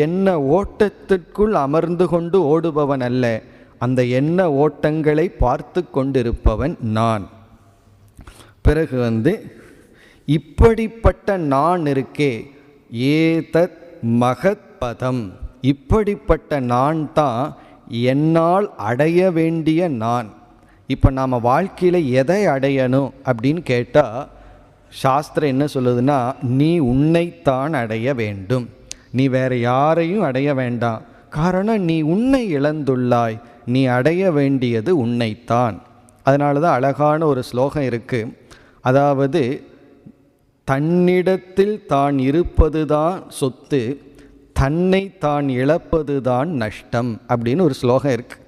S1: என்ன ஓட்டத்திற்குள் அமர்ந்து கொண்டு ஓடுபவன் அல்ல, அந்த என்ன ஓட்டங்களை பார்த்து கொண்டிருப்பவன் நான். பிறகு இப்படிப்பட்ட நான் இருக்கே, ஏதத் மகத் பதம், இப்படிப்பட்ட நான் தான் என்னால் அடைய வேண்டிய நான். இப்போ நாம் வாழ்க்கையில் எதை அடையணும் அப்படின்னு கேட்டால் சாஸ்திரம் என்ன சொல்லுதுன்னா, நீ உன்னைத்தான் அடைய வேண்டும், நீ வேறு யாரையும் அடைய வேண்டாம். காரணம் நீ உன்னை இழந்துள்ளாய், நீ அடைய வேண்டியது உன்னைத்தான். அதனால தான் அழகான ஒரு ஸ்லோகம் இருக்குது. அதாவது தன்னிடத்தில் தான் இருப்பது தான் சொத்து, தன்னை தான் இழப்பது தான் நஷ்டம் அப்படின்னு ஒரு ஸ்லோகம் இருக்குது.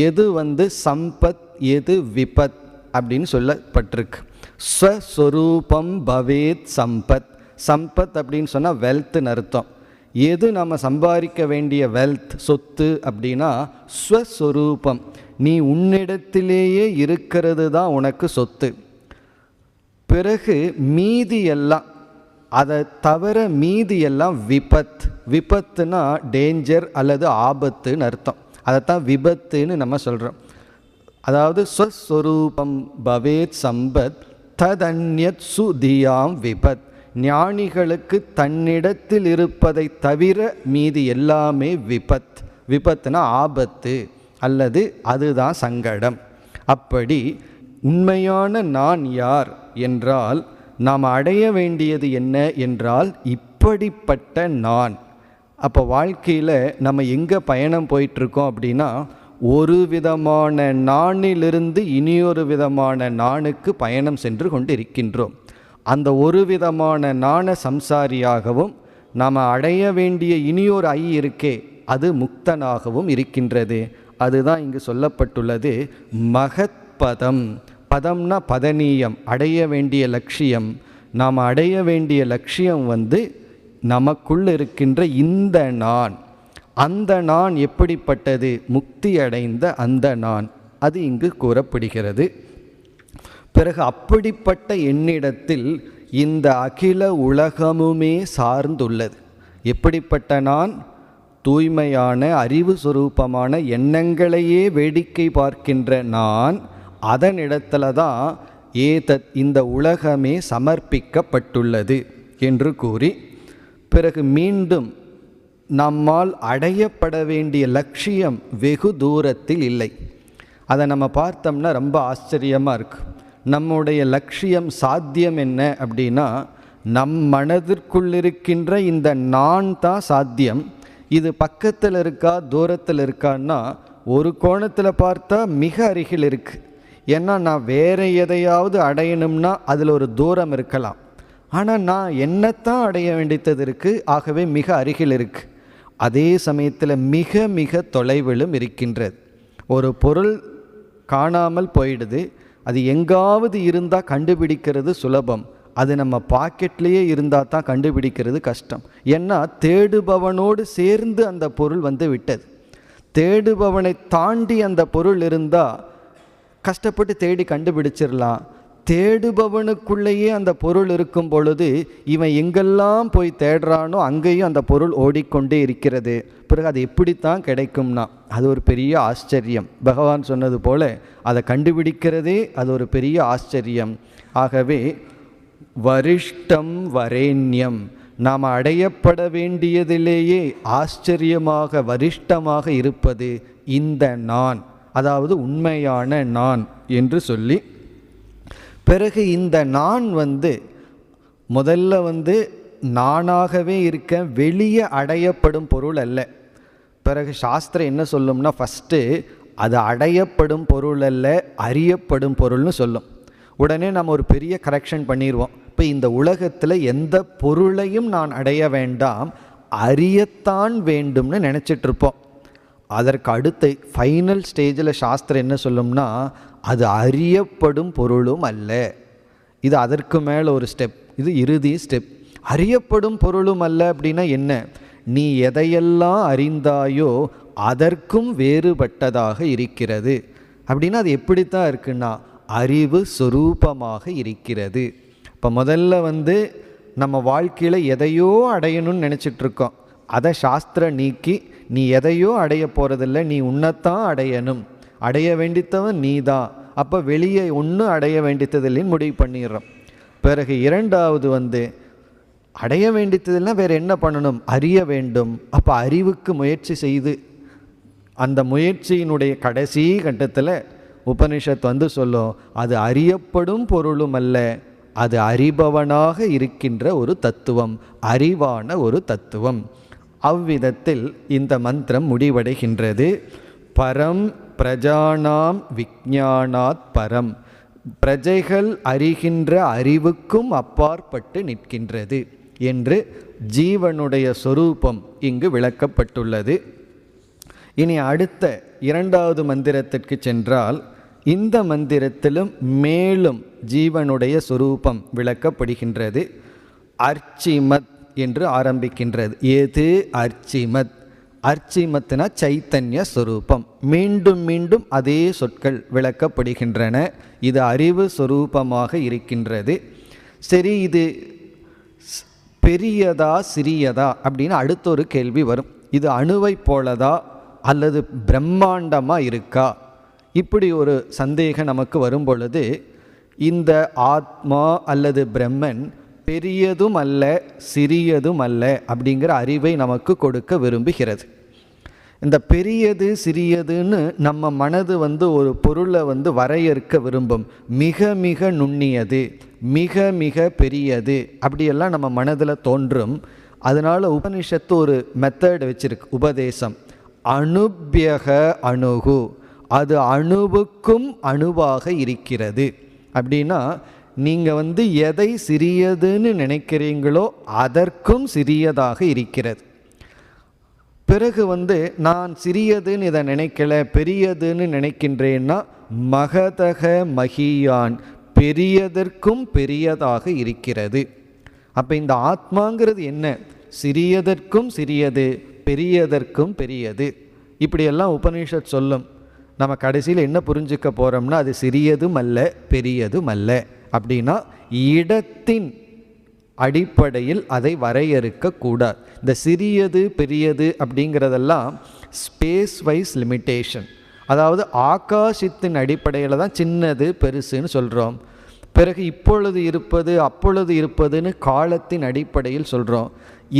S1: எது சம்பத், எது விபத் அப்படின்னு சொல்லப்பட்டிருக்கு. ஸ்வஸ்வரூபம் பவேத் சம்பத். சம்பத் அப்படின்னு சொன்னால் வெல்த்னு அர்த்தம். எது நம்ம சம்பாதிக்க வேண்டிய வெல்த், சொத்து அப்படின்னா ஸ்வஸ்வரூபம், நீ உன்னிடத்திலேயே இருக்கிறது தான் உனக்கு சொத்து. பிறகு மீதி எல்லாம், அதை தவிர மீதி எல்லாம் விபத். விபத்துனா டேஞ்சர் அல்லது ஆபத்துன்னு அர்த்தம். அதைத்தான் விபத்துன்னு நம்ம சொல்கிறோம். அதாவது ஸ்வஸ்வரூபம் பவேத் சம்பத் ததன்யத் சுதியாம் விபத். ஞானிகளுக்கு தன்னிடத்தில் இருப்பதை தவிர மீதி எல்லாமே விபத். விபத்துனா ஆபத்து அல்லது அதுதான் சங்கடம். அப்படி உண்மையான நான் யார் என்றால் நாம் அடைய வேண்டியது என்ன என்றால் இப்படிப்பட்ட நான். அப்போ வாழ்க்கையில் நம்ம எங்கே பயணம் போயிட்டுருக்கோம் அப்படின்னா, ஒரு விதமான நானிலிருந்து இனியொரு விதமான நானுக்கு பயணம் சென்று கொண்டு இருக்கின்றோம். அந்த ஒரு விதமான நாண சம்சாரியாகவும் நாம் அடைய வேண்டிய இனியொரு ஐ இருக்கே, அது முக்தனாகவும் இருக்கின்றது. அதுதான் இங்கு சொல்லப்பட்டுள்ளது மகத் பதம். பதம்னா பதனீயம், அடைய வேண்டிய லட்சியம். நாம் அடைய வேண்டிய லட்சியம் நமக்குள் இருக்கின்ற இந்த நான். அந்த நான் எப்படிப்பட்டது? முக்தி அடைந்த அந்த நான். அது இங்கு கூறப்படுகிறது. பிறகு அப்படிப்பட்ட என்னிடத்தில் இந்த அகில உலகமுமே சார்ந்துள்ளது. எப்படிப்பட்ட நான்? தூய்மையான அறிவு சுரூபமான எண்ணங்களையே வேடிக்கை பார்க்கின்ற நான். அதனிடத்துல தான் ஏதத் இந்த உலகமே சமர்ப்பிக்கப்பட்டுள்ளது என்று கூறி, பிறகு மீண்டும் நம்மால் அடையப்பட வேண்டிய லட்சியம் வெகு தூரத்தில் இல்லை. அதை நம்ம பார்த்தோம்னா ரொம்ப ஆச்சரியமாக இருக்குது. நம்முடைய லட்சியம் சாத்தியம் என்ன அப்படின்னா, நம் மனதிற்குள் இருக்கின்ற இந்த நான் தான் சாத்தியம். இது பக்கத்தில் இருக்கா தூரத்தில் இருக்கான்னா, ஒரு கோணத்தில் பார்த்தா மிக அருகில் இருக்குது. ஏன்னா நான் வேறு எதையாவது அடையணும்னா அதில் ஒரு தூரம் இருக்கலாம். ஆனால் நான் என்னத்தான் அடைய வேண்டியது இருக்குது, ஆகவே மிக அருகில் இருக்குது. அதே சமயத்தில் மிக மிக தொலைவிலும் இருக்கின்றது. ஒரு பொருள் காணாமல் போயிடுது, அது எங்காவது இருந்தால் கண்டுபிடிக்கிறது சுலபம். அது நம்ம பாக்கெட்லேயே இருந்தால் தான் கண்டுபிடிக்கிறது கஷ்டம். ஏன்னா தேடுபவனோடு சேர்ந்து அந்த பொருள் விட்டது. தேடுபவனை தாண்டி அந்த பொருள் இருந்தால் கஷ்டப்பட்டு தேடி கண்டுபிடிச்சிடலாம். தேடுபவனுக்குள்ளேயே அந்த பொருள் இருக்கும் பொழுது இவன் எங்கெல்லாம் போய் தேடுறானோ அங்கேயும் அந்த பொருள் ஓடிக்கொண்டே இருக்கிறது. பிறகு அது எப்படித்தான் கிடைக்கும்னா அது ஒரு பெரிய ஆச்சரியம். பகவான் சொன்னது போல அதை கண்டுபிடிக்கிறதே அது ஒரு பெரிய ஆச்சரியம். ஆகவே வரிஷ்டம் வரேண்யம், நாம் அடையப்பட வேண்டியதிலேயே ஆச்சரியமாக வரிஷ்டமாக இருப்பது இந்த நான், அதாவது உண்மையான நான் என்று சொல்லி, பிறகு இந்த நான் முதல்ல நானாகவே இருக்க வெளியே அடையப்படும் பொருள் அல்ல. பிறகு சாஸ்திரம் என்ன சொல்லும்னா, ஃபஸ்ட்டு அது அடையப்படும் பொருள் அல்ல, அறியப்படும் பொருள்னு சொல்லும். உடனே நம்ம ஒரு பெரிய கரெக்ஷன் பண்ணிடுவோம். இப்போ இந்த உலகத்தில் எந்த பொருளையும் நான் அடைய வேண்டாம், அறியத்தான் வேண்டும்னு நினச்சிட்ருப்போம். அதற்கு அடுத்த ஃபைனல் ஸ்டேஜில் சாஸ்திரம் என்ன சொல்லும்னா, அது அறியப்படும் பொருளும் அல்ல. இது அதற்கு மேலே ஒரு ஸ்டெப், இது இறுதி ஸ்டெப். அறியப்படும் பொருளும் அல்ல அப்படின்னா என்ன? நீ எதையெல்லாம் அறிந்தாயோ அதற்கும் வேறுபட்டதாக இருக்கிறது. அப்படின்னா அது எப்படித்தான் இருக்குன்னா அறிவு சொரூபமாக இருக்கிறது. இப்போ முதல்ல நம்ம வாழ்க்கையில் எதையோ அடையணும்னு நினச்சிட்ருக்கோம். அதை சாஸ்திரம் நீக்கி நீ எதையோ அடைய போகிறதில்ல, நீ உன்னைத்தான் அடையணும், அடைய வேண்டித்தவன் நீ தான். அப்போ வெளியே ஒன்றும் அடைய வேண்டித்ததில்லைன்னு முடிவு பண்ணிடுறோம். பிறகு இரண்டாவது அடைய வேண்டியதில்லைன்னா வேறு என்ன பண்ணணும்? அறிய வேண்டும். அப்போ அறிவுக்கு முயற்சி செய்து அந்த முயற்சியினுடைய கடைசி கட்டத்தில் உபனிஷத் சொல்லும், அது அறியப்படும் பொருளும் அல்ல, அது அறிபவனாக இருக்கின்ற ஒரு தத்துவம், அறிவான ஒரு தத்துவம். அவ்விதத்தில் இந்த மந்திரம் முடிவடைகின்றது. பரம் பிரஜானாம் விஞ்ஞானாத் பரம், பிரஜைகள் அறிகின்ற அறிவுக்கும் அப்பாற்பட்டு நிற்கின்றது என்று ஜீவனுடைய சொரூபம் இங்கு விளக்கப்பட்டுள்ளது. இனி அடுத்த இரண்டாவது மந்திரத்திற்கு சென்றால், இந்த மந்திரத்திலும் மேலும் ஜீவனுடைய சொரூபம் விளக்கப்படுகின்றது. அர்ச்சிமத் என்று ஆரம்பிக்கின்றது. எது அர்ச்சிமத்? அர்ச்சிமத்னா சைத்தன்ய சொரூபம். மீண்டும் மீண்டும் அதே சொற்கள் விளக்கப்படுகின்றன. இது அறிவு சொரூபமாக இருக்கின்றது. சரி, இது பெரியதா சிறியதா அப்படின்னு அடுத்த ஒரு கேள்வி வரும். இது அணுவை போலதா அல்லது பிரம்மாண்டமாக இருக்கா? இப்படி ஒரு சந்தேகம் நமக்கு வரும் பொழுது, இந்த ஆத்மா அல்லது பிரம்மன் பெரியதும் அல்ல சிறியதும் அல்ல அப்படிங்கிற அறிவை நமக்கு கொடுக்க விரும்புகிறது. இந்த பெரியது சிறியதுன்னு நம்ம மனது ஒரு பொருளை வரையறுக்க விரும்பும். மிக மிக நுண்ணியது, மிக மிக பெரியது, அப்படியெல்லாம் நம்ம மனதில் தோன்றும். அதனால் உபனிஷத்து ஒரு மெத்தட் வச்சிருக்கு, உபதேசம். அணுப்யக அணுகு, அது அணுவுக்கும் அணுவாக இருக்கிறது. அப்படின்னா நீங்கள் எதை சிறியதுன்னு நினைக்கிறீங்களோ அதற்கும் சிறியதாக இருக்கிறது. பிறகு நான் சிறியதுன்னு இதை நினைக்கல, பெரியதுன்னு நினைக்கின்றேன்னா மகதக மகியான், பெரியதற்கும் பெரியதாக இருக்கிறது. அப்போ இந்த ஆத்மாங்கிறது என்ன? சிறியதற்கும் சிறியது, பெரியதற்கும் பெரியது. இப்படியெல்லாம் உபனிஷத் சொல்லும். நம்ம கடைசியில் என்ன புரிஞ்சுக்க போகிறோம்னா, அது சிறியதும் அல்ல பெரியதும் அல்ல. அப்படின்னா இடத்தின் அடிப்படையில் அதை வரையறுக்க கூடாது. இந்த சிறியது பெரியது அப்படிங்கிறதெல்லாம் ஸ்பேஸ் வைஸ் லிமிட்டேஷன். அதாவது ஆகாசத்தின் அடிப்படையில் தான் சின்னது பெருசுன்னு சொல்கிறோம். பிறகு இப்பொழுது இருப்பது அப்பொழுது இருப்பதுன்னு காலத்தின் அடிப்படையில் சொல்கிறோம்.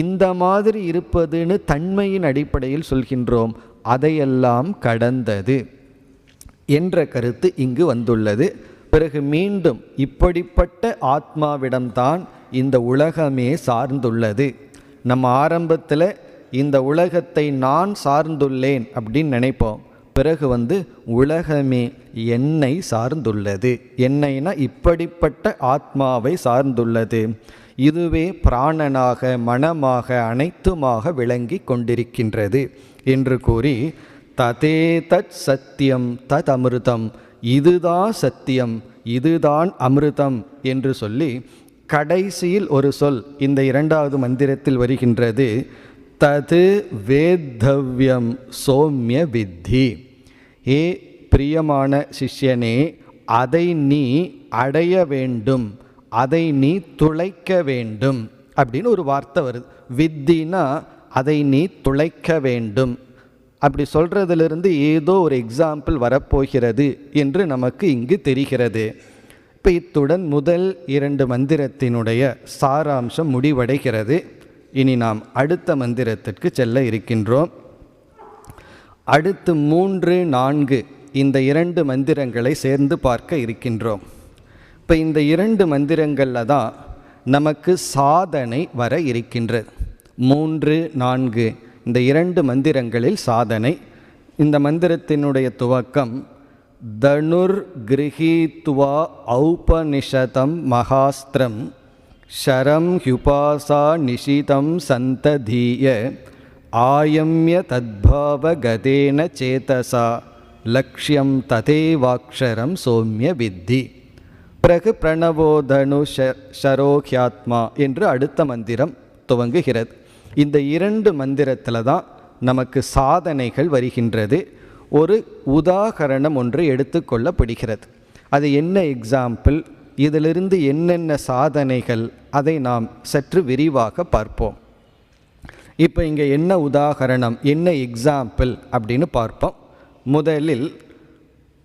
S1: இந்த மாதிரி இருப்பதுன்னு தன்மையின் அடிப்படையில் சொல்கின்றோம். அதையெல்லாம் கடந்தது என்ற கருத்து இங்கு வந்துள்ளது. பிறகு மீண்டும் இப்படிப்பட்ட ஆத்மாவிடம்தான் இந்த உலகமே சார்ந்துள்ளது. நம்ம ஆரம்பத்தில் இந்த உலகத்தை நான் சார்ந்துள்ளேன் அப்படின்னு நினைப்போம். பிறகு உலகமே என்னை சார்ந்துள்ளது. என்னைனா இப்படிப்பட்ட ஆத்மாவை சார்ந்துள்ளது. இதுவே பிராணனாக மனமாக அனைத்துமாக விளங்கி கொண்டிருக்கின்றது என்று கூறி, ததே தத் சத்தியம் தத் அமிர்தம், இதுதான் சத்தியம் இதுதான் அமிர்தம் என்று சொல்லி கடைசியில் ஒரு சொல் இந்த இரண்டாவது மந்திரத்தில் வருகின்றது. தது வேத்தவ்யம் சோம்ய வித்தி. ஏ பிரியமான சிஷ்யனே, அதை நீ அடைய வேண்டும், அதை நீ துளைக்க வேண்டும் அப்படின்னு ஒரு வார்த்தை வருது. வித்தினா அதை நீ துளைக்க வேண்டும். அப்படி சொல்கிறதுலேருந்து ஏதோ ஒரு எக்ஸாம்பிள் வரப்போகிறது என்று நமக்கு இங்கு தெரிகிறது. இப்போ இத்துடன் முதல் 2 மந்திரத்தினுடைய சாராம்சம் முடிவடைகிறது. இனி நாம் அடுத்த மந்திரத்திற்கு செல்ல இருக்கின்றோம். அடுத்து 3, 4 இந்த 2 மந்திரங்களை சேர்ந்து பார்க்க இருக்கின்றோம். இப்போ இந்த 2 மந்திரங்களில் தான் நமக்கு சாதனை வர இருக்கின்றது. 3, 4 இந்த 2 மந்திரங்களில் சாதனை. இந்த மந்திரத்தினுடைய துவக்கம் தனுர் கிரகீத்வா ஔபனிஷதம் மகாஸ்திரம் ஷரம் ஹுபாசா நிஷிதம் சந்ததீய ஆயம்ய தத்பாவ கதேன சேதசா லக்ஷ்யம் ததேவாக்ஷரம் சோம்ய வித்தி. பிறகு பிரணவோதனு ஷரோக்யாத்மா என்று அடுத்த மந்திரம் துவங்குகிறது. இந்த 2 மந்திரத்தில் தான் நமக்கு சாதனைகள் வருகின்றது. ஒரு உதாகரணம் ஒன்று எடுத்துக்கொள்ளப்படுகிறது. அது என்ன எக்ஸாம்பிள், இதிலிருந்து என்னென்ன சாதனைகள், அதை நாம் சற்று விரிவாக பார்ப்போம். இப்போ இங்கே என்ன உதாகரணம், என்ன எக்ஸாம்பிள் அப்படின்னு பார்ப்போம். முதலில்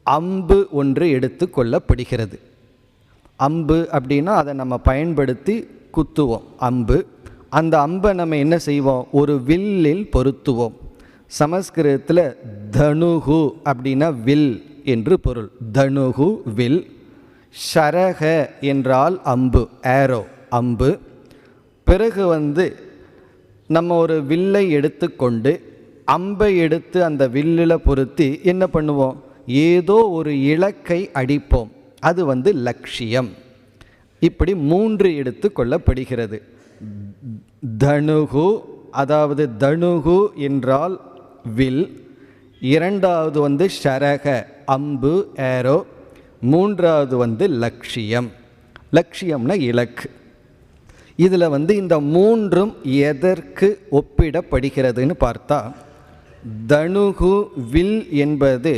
S1: அம்பு ஒன்று எடுத்துக்கொள்ளப்படுகிறது. அம்பு அப்படின்னா அதை நம்ம பயன்படுத்தி குத்துவோம் அம்பு. அந்த அம்பை நம்ம என்ன செய்வோம், ஒரு வில்லில் பொருத்துவோம். சமஸ்கிருதத்தில் தனுகு அப்படின்னா வில் என்று பொருள். தனுகு வில். ஷரக என்றால் அம்பு, ஏரோ அம்பு. பிறகு நம்ம ஒரு வில்லை எடுத்துக்கொண்டு அம்பை எடுத்து அந்த வில்லில் பொருத்தி என்ன பண்ணுவோம், ஏதோ ஒரு இலக்கை அடிப்போம். அது லட்சியம். இப்படி 3 எடுத்துக்கொள்ளப்படுகிறது. தனுகு, அதாவது தனுகு என்றால் வில். இரண்டாவது ஷரக அம்பு, ஏரோ. மூன்றாவது லட்சியம். லட்சியம்னா இலக்கு. இதில் இந்த 3ம் எதற்கு ஒப்பிடப்படுகிறதுன்னு பார்த்தா, தனுகு வில் என்பது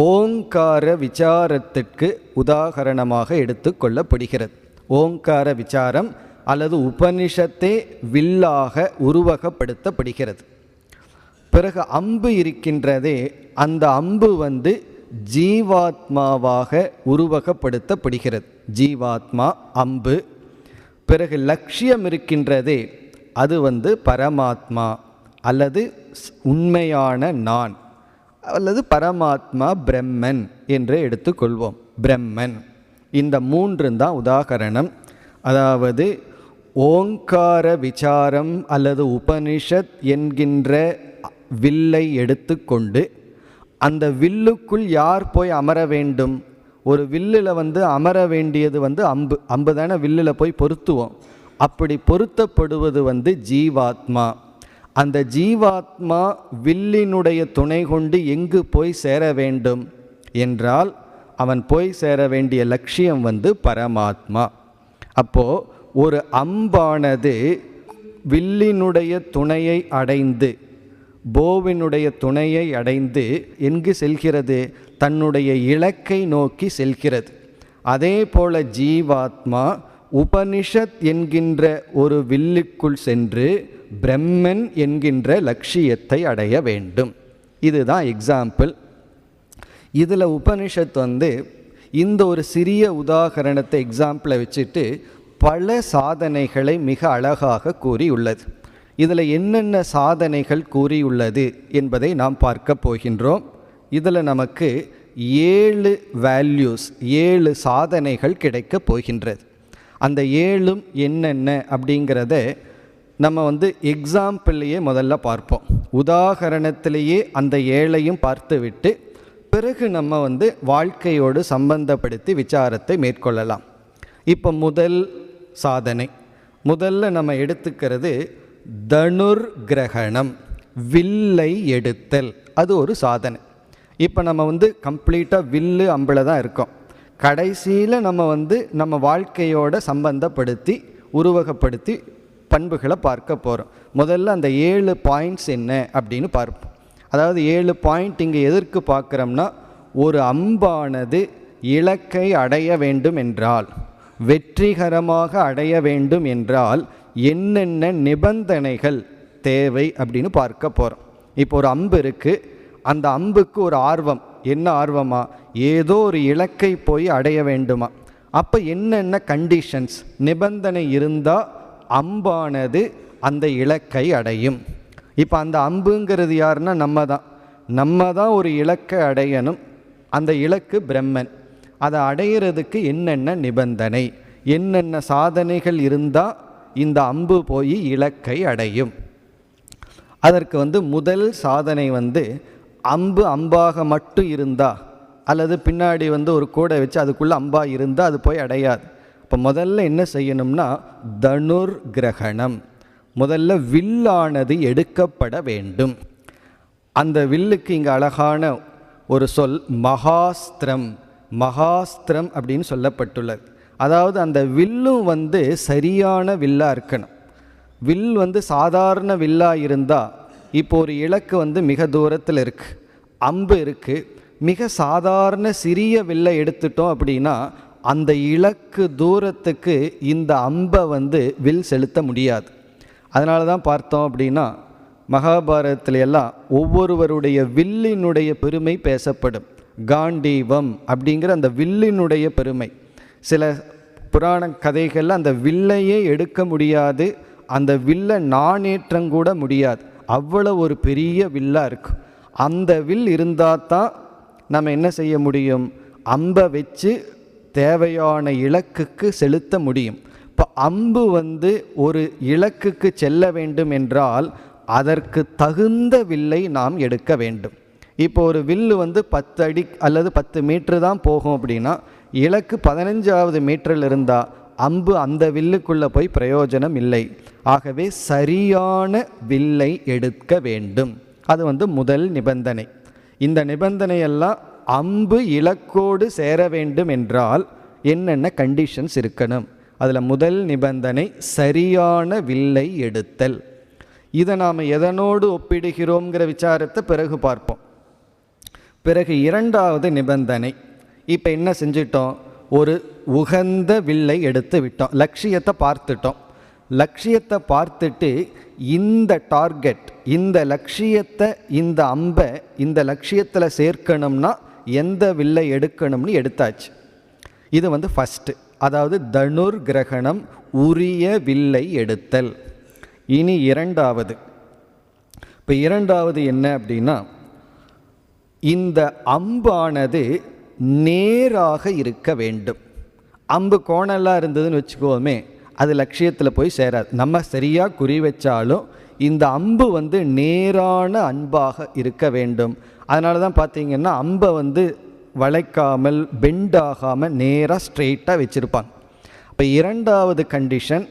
S1: ஓங்கார விசாரத்திற்கு உதாகரணமாக எடுத்துக்கொள்ளப்படுகிறது. ஓங்கார விசாரம் அல்லது உபனிஷத்தே வில்லாக உருவகப்படுத்தப்படுகிறது. பிறகு அம்பு இருக்கின்றதே, அந்த அம்பு ஜீவாத்மாவாக உருவகப்படுத்தப்படுகிறது. ஜீவாத்மா அம்பு. பிறகு லட்சியம் இருக்கின்றதே, அது பரமாத்மா அல்லது உண்மையான நான் அல்லது பரமாத்மா பிரம்மன் என்று எடுத்துக்கொள்வோம். பிரம்மன். இந்த 3 தான் உதாகரணம். அதாவது ஓங்கார விசாரம் அல்லது உபனிஷத் என்கின்ற வில்லை எடுத்துக்கொண்டு அந்த வில்லுக்குள் யார் போய் அமர வேண்டும்? ஒரு வில்லில் அமர வேண்டியது அம்பு. அம்பு தானே வில்லில் போய் பொருத்துவோம். அப்படி பொருத்தப்படுவது ஜீவாத்மா. அந்த ஜீவாத்மா வில்லினுடைய துணை கொண்டு எங்கு போய் சேர வேண்டும் என்றால், அவன் போய் சேர வேண்டிய லட்சியம் பரமாத்மா. அப்போது ஒரு அம்பானது வில்லினுடைய துணையை அடைந்து, போவினுடைய துணையை அடைந்து எங்கு செல்கிறது? தன்னுடைய இலக்கை நோக்கி செல்கிறது. அதே போல ஜீவாத்மா உபனிஷத் என்கின்ற ஒரு வில்லுக்குள் சென்று பிரம்மன் என்கின்ற லட்சியத்தை அடைய வேண்டும். இதுதான் எக்ஸாம்பிள். இதில் உபனிஷத் இந்த ஒரு சிறிய உதாகரணத்தை எக்ஸாம்பிளை வச்சுட்டு பல சாதனைகளை மிக அழகாக கூறியுள்ளது. இதில் என்னென்ன சாதனைகள் கூறியுள்ளது என்பதை நாம் பார்க்க போகின்றோம். இதில் நமக்கு 7 வேல்யூஸ், 7 சாதனைகள் கிடைக்க போகின்றது. அந்த 7ம் என்னென்ன அப்படிங்கிறத நம்ம எக்ஸாம்பிள்லேயே முதல்ல பார்ப்போம். உதாகரணத்திலேயே அந்த 7ஐயும் பார்த்துவிட்டு பிறகு நம்ம வாழ்க்கையோடு சம்பந்தப்படுத்தி விசாரத்தை மேற்கொள்ளலாம். இப்போ முதல் சாதனை, முதல்ல நம்ம எடுத்துக்கிறது தனுர் கிரகணம், வில்லை எடுத்தல். அது ஒரு சாதனை. இப்போ நம்ம கம்ப்ளீட்டாக வில்லு அம்பில் தான் இருக்கோம். கடைசியில் நம்ம வாழ்க்கையோட சம்பந்தப்படுத்தி உருவகப்படுத்தி பண்புகளை பார்க்க போகிறோம். முதல்ல அந்த 7 பாயிண்ட்ஸ் என்ன அப்படின்னு பார்ப்போம். அதாவது 7 பாயிண்ட் இங்கே எதற்கு பார்க்குறோம்னா, ஒரு அம்பானது இலக்கை அடைய வேண்டும் என்றால், வெற்றிகரமாக அடைய வேண்டும் என்றால் என்னென்ன நிபந்தனைகள் தேவை அப்படின்னு பார்க்க போகிறோம். இப்போ ஒரு அம்பு இருக்குது. அந்த அம்புக்கு ஒரு ஆர்வம். என்ன ஆர்வமா? ஏதோ ஒரு இலக்கை போய் அடைய வேண்டுமா. அப்போ என்னென்ன கண்டிஷன்ஸ், நிபந்தனை இருந்தால் அம்பானது அந்த இலக்கை அடையும். இப்போ அந்த அம்புங்கிறது யாருன்னா நம்ம தான் ஒரு இலக்கை அடையணும். அந்த இலக்கு பிரம்மன். அதை அடையிறதுக்கு என்னென்ன நிபந்தனை, என்னென்ன சாதனைகள் இருந்தால் இந்த அம்பு போய் இலக்கை அடையும். அதற்கு முதல் சாதனை அம்பு அம்பாக மட்டும் இருந்தால், அல்லது பின்னாடி ஒரு கூடை வச்சு அதுக்குள்ளே அம்பா இருந்தால் அது போய் அடையாது. இப்போ முதல்ல என்ன செய்யணும்னா தனுர் கிரகணம். முதல்ல வில்லானது எடுக்கப்பட வேண்டும். அந்த வில்லுக்கு இங்கே அழகான ஒரு சொல் மகாஸ்திரம். மகாஸ்திரம் அப்படின்னு சொல்லப்பட்டுள்ளது. அதாவது அந்த வில்லும் சரியான வில்லாக இருக்கணும். வில் சாதாரண வில்லாக இருந்தால், இப்போ ஒரு இலக்கு மிக தூரத்தில் இருக்குது, அம்பு இருக்குது, மிக சாதாரண சிறிய வில்லை எடுத்துட்டோம் அப்படின்னா அந்த இலக்கு தூரத்துக்கு இந்த அம்பை வில் செலுத்த முடியாது. அதனால தான் பார்த்தோம் அப்படின்னா மகாபாரதத்துல எல்லாம் ஒவ்வொருவருடைய வில்லினுடைய பெருமை பேசப்படும். காண்டீவம் அப்படிங்கிற அந்த வில்லினுடைய பெருமை. சில புராண கதைகளில் அந்த வில்லையே எடுக்க முடியாது, அந்த வில்லை நாணேற்றங்கூட முடியாது, அவ்வளோ ஒரு பெரிய வில்லாக இருக்கும். அந்த வில் இருந்தால் தான் நம்ம என்ன செய்ய முடியும், அம்பை வச்சு தேவையான இலக்குக்கு செலுத்த முடியும். இப்போ அம்பு ஒரு இலக்குக்கு செல்ல வேண்டும் என்றால் அதற்கு தகுந்த வில்லை நாம் எடுக்க வேண்டும். இப்போ ஒரு வில்லு 10 அடி அல்லது 10 மீட்ரு தான் போகும் அப்படின்னா இலக்கு 15வது மீட்டரில் இருந்தால் அம்பு அந்த வில்லுக்குள்ளே போய் பிரயோஜனம் இல்லை. ஆகவே சரியான வில்லை எடுக்க வேண்டும். அது முதல் நிபந்தனை. இந்த நிபந்தனையெல்லாம் அம்பு இலக்கோடு சேர வேண்டும் என்றால் என்னென்ன கண்டிஷன்ஸ் இருக்கணும். அதில் முதல் நிபந்தனை சரியான வில்லை எடுத்தல். இதை நாம் எதனோடு ஒப்பிடுகிறோங்கிற விசாரத்தை பிறகு பார்ப்போம். பிறகு இரண்டாவது நிபந்தனை. இப்போ என்ன செஞ்சிட்டோம், ஒரு உகந்த வில்லை எடுத்து விட்டோம், லட்சியத்தை பார்த்துட்டோம். லட்சியத்தை பார்த்துட்டு இந்த டார்கெட், இந்த லட்சியத்தை, இந்த அம்பை இந்த லட்சியத்தில் சேர்க்கணும்னா எந்த வில்லை எடுக்கணும்னு எடுத்தாச்சு. இது ஃபஸ்ட்டு, அதாவது தனுர் கிரகணம், உரிய வில்லை எடுத்தல். இனி இரண்டாவது. இப்போ இரண்டாவது என்ன அப்படின்னா, இந்த அம்பானது நேராக இருக்க வேண்டும். அம்பு கோணலாக இருந்ததுன்னு வச்சுக்கோமே, அது லட்சியத்தில் போய் சேராது. நம்ம சரியாக குறி வச்சாலும் இந்த அம்பு நேரான அன்பாக இருக்க வேண்டும். அதனால தான் பார்த்தீங்கன்னா அம்பை வளைக்காமல் பெண்டாகாமல் நேராக ஸ்ட்ரெயிட்டாக வச்சுருப்பாங்க. இப்போ இரண்டாவது கண்டிஷன்,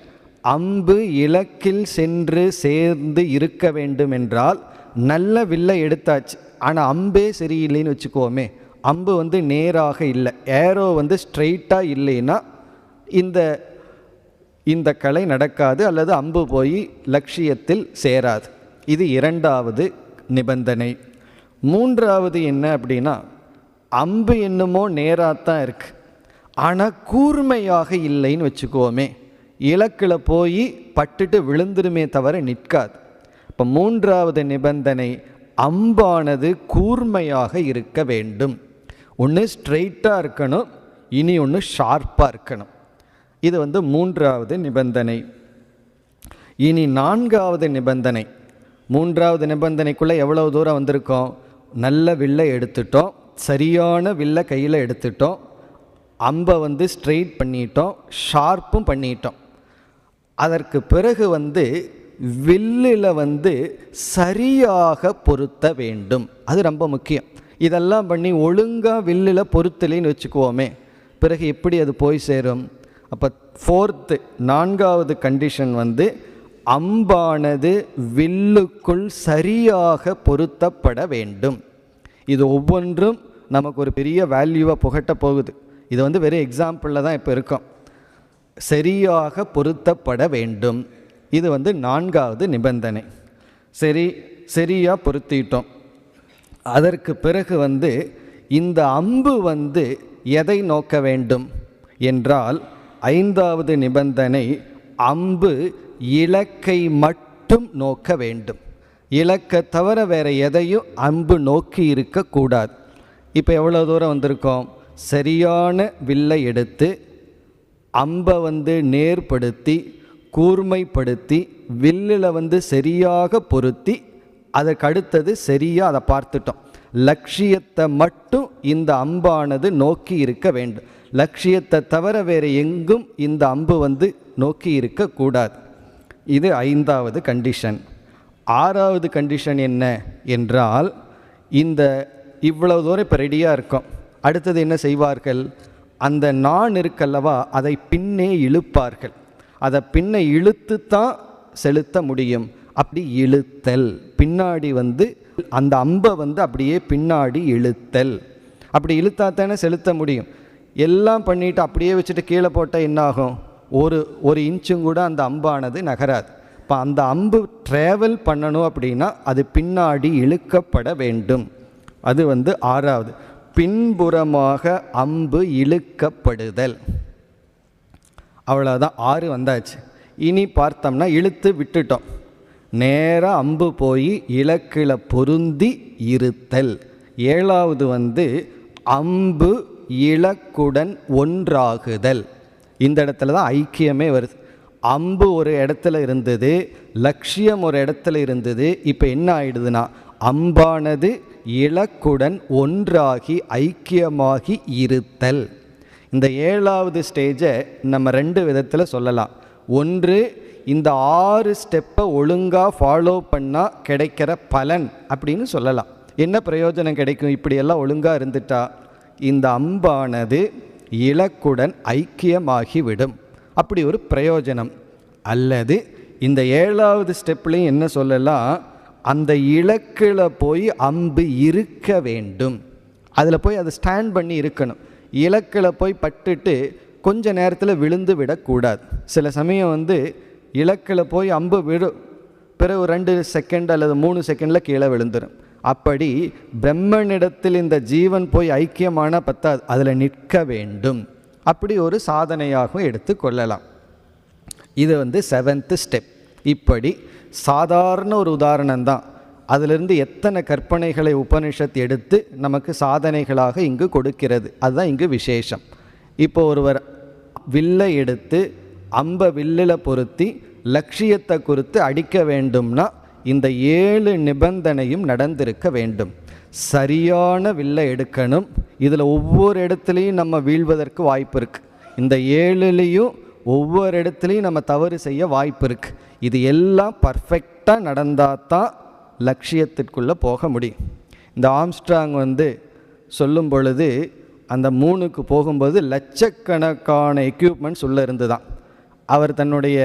S1: அம்பு இலக்கில் சென்று சேர்ந்து இருக்க வேண்டும் என்றால் நல்ல வில்லை எடுத்தாச்சு, ஆனால் அம்பே சரியில்லைன்னு வச்சுக்கோமே, அம்பு நேராக இல்லை, ஏரோ ஸ்ட்ரெயிட்டாக இல்லைன்னா இந்த கலை நடக்காது, அல்லது அம்பு போய் லட்சியத்தில் சேராது. இது இரண்டாவது நிபந்தனை. மூன்றாவது என்ன அப்படின்னா, அம்பு என்னமோ நேராகத்தான் இருக்குது, ஆனால் கூர்மையாக இல்லைன்னு வச்சுக்கோமே, இலக்கில் போய் பட்டுட்டு விழுந்துருமே தவிர நிற்காது. இப்போ மூன்றாவது நிபந்தனை, அம்பானது கூர்மையாக இருக்க வேண்டும். ஒன்று ஸ்ட்ரெயிட்டாக இருக்கணும், இனி ஒன்று ஷார்ப்பாக இருக்கணும். இது மூன்றாவது நிபந்தனை. இனி நான்காவது நிபந்தனை. மூன்றாவது நிபந்தனைக்குள்ளே எவ்வளவு தூரம் வந்திருக்கோம், நல்ல வில்லை எடுத்துட்டோம், சரியான வில்லை கையில் எடுத்துட்டோம், அம்பை ஸ்ட்ரெயிட் பண்ணிட்டோம், ஷார்ப்பும் பண்ணிட்டோம். அதற்கு பிறகு வில்லில் சரியாக பொருத்த வேண்டும். அது ரொம்ப முக்கியம். இதெல்லாம் பண்ணி ஒழுங்காக வில்லில் பொருத்தலைன்னு வச்சுக்குவோமே, பிறகு எப்படி அது போய் சேரும்? அப்போ ஃபோர்த்து, நான்காவது கண்டிஷன் அம்பானது வில்லுக்குள் சரியாக பொருத்தப்பட வேண்டும். இது ஒவ்வொன்றும் நமக்கு ஒரு பெரிய வேல்யூவை புகட்ட போகுது. இது வெறும் எக்ஸாம்பிளில் தான் இப்போ இருக்கோம். சரியாக பொருத்தப்பட வேண்டும். இது நான்காவது நிபந்தனை. சரியாக பொருத்திட்டோம். அதற்கு பிறகு இந்த அம்பு எதை நோக்க வேண்டும் என்றால், ஐந்தாவது நிபந்தனை, அம்பு இலக்கை மட்டும் நோக்க வேண்டும். இலக்கை தவிர வேறு எதையும் அம்பு நோக்கி இருக்கக்கூடாது. இப்போ எவ்வளோ தூரம் வந்திருக்கோம், சரியான வில்லை எடுத்து அம்பை நேர்படுத்தி கூர்மைப்படுத்தி வில்லில் சரியாக பொருத்தி அதற்கு அடுத்தது சரியாக அதை பார்த்துட்டோம். லட்சியத்தை மட்டும் இந்த அம்பானது நோக்கி இருக்க வேண்டும். லட்சியத்தை தவிர வேறு எங்கும் இந்த அம்பு நோக்கி இருக்கக்கூடாது. இது ஐந்தாவது கண்டிஷன். ஆறாவது கண்டிஷன் என்ன என்றால், இந்த இவ்வளவு தூரம் இப்போ ரெடியாக இருக்கும். அடுத்தது என்ன செய்வார்கள், அந்த நான் இருக்கல்லவா அதை பின்னே இழுப்பார்கள். அதை பின்னை இழுத்து தான் செலுத்த முடியும். அப்படி இழுத்தல், பின்னாடி அந்த அம்பை அப்படியே பின்னாடி இழுத்தல். அப்படி இழுத்தா தானே செலுத்த முடியும். எல்லாம் பண்ணிவிட்டு அப்படியே வச்சுட்டு கீழே போட்டால் என்னாகும்? ஒரு இன்ச்சும் கூட அந்த அம்பானது நகராது. இப்போ அந்த அம்பு ட்ராவல் பண்ணணும் அப்படின்னா அது பின்னாடி இழுக்கப்பட வேண்டும். அது 6வது, பின்புறமாக அம்பு இழுக்கப்படுதல். அவ்வளோதான், 6 வந்தாச்சு. இனி பார்த்தோம்னா இழுத்து விட்டுட்டோம், நேராக அம்பு போய் இலக்கில் பொருந்தி இருத்தல். 7வது அம்பு இலக்குடன் ஒன்றாகுதல். இந்த இடத்துல தான் ஐக்கியமே வருது. அம்பு ஒரு இடத்துல இருந்தது, லட்சியம் ஒரு இடத்துல இருந்தது. இப்போ என்ன ஆயிடுதுன்னா அம்பானது இலக்குடன் ஒன்றாகி ஐக்கியமாகி இருத்தல். இந்த 7வது ஸ்டேஜை நம்ம 2 விதத்தில் சொல்லலாம். ஒன்று, இந்த 6 ஸ்டெப்பை ஒழுங்காக ஃபாலோ பண்ணால் கிடைக்கிற பலன் அப்படின்னு சொல்லலாம். என்ன பிரயோஜனம் கிடைக்கும்? இப்படியெல்லாம் ஒழுங்காக இருந்துட்டா இந்த அம்பானது இலக்குடன் ஐக்கியமாகிவிடும். அப்படி ஒரு பிரயோஜனம். அல்லது இந்த 7வது ஸ்டெப்லையும் என்ன சொல்லலாம், அந்த இலக்கில் போய் அம்பு இருக்க வேண்டும். அதில் போய் அதை ஸ்டாண்ட் பண்ணி இருக்கணும். இலக்கில் போய் பட்டுட்டு கொஞ்ச நேரத்தில் விழுந்து விடக்கூடாது. சில சமயம் இலக்கில் போய் அம்பு பிறகு 2 செகண்ட் அல்லது 3 செகண்டில் கீழே விழுந்துடும். அப்படி பிரம்மனிடத்தில் இந்த ஜீவன் போய் ஐக்கியமான பத்தாது, அதில் நிற்க வேண்டும். அப்படி ஒரு சாதனையாகவும் எடுத்து கொள்ளலாம். இது 7th ஸ்டெப். இப்படி சாதாரண ஒரு உதாரணம்தான். அதிலிருந்து எத்தனை கற்பனைகளை உபனிஷத் எடுத்து நமக்கு சாதனைகளாக இங்கு கொடுக்கிறது. அதுதான் இங்கு விசேஷம். இப்போ ஒருவர் வில்லை எடுத்து அம்பை வில்லில் பொருத்தி லட்சியத்தை குறித்து அடிக்க வேண்டும்னா இந்த 7 நிபந்தனையும் நடந்திருக்க வேண்டும். சரியான வில்லை எடுக்கணும். இதில் ஒவ்வொரு இடத்துலையும் நம்ம வீழ்வதற்கு வாய்ப்பு இருக்குது. இந்த 7லையும் ஒவ்வொரு இடத்துலையும் நம்ம தவறு செய்ய வாய்ப்பு இருக்குது. இது எல்லாம் பர்ஃபெக்டாக நடந்தால் தான் லட்சியத்திற்குள்ளே போக முடியும். இந்த ஆம்ஸ்ட்ராங் சொல்லும் பொழுது அந்த 3க்கு போகும்போது லட்சக்கணக்கான எக்யூப்மெண்ட்ஸ் உள்ளே இருந்து தான் அவர் தன்னுடைய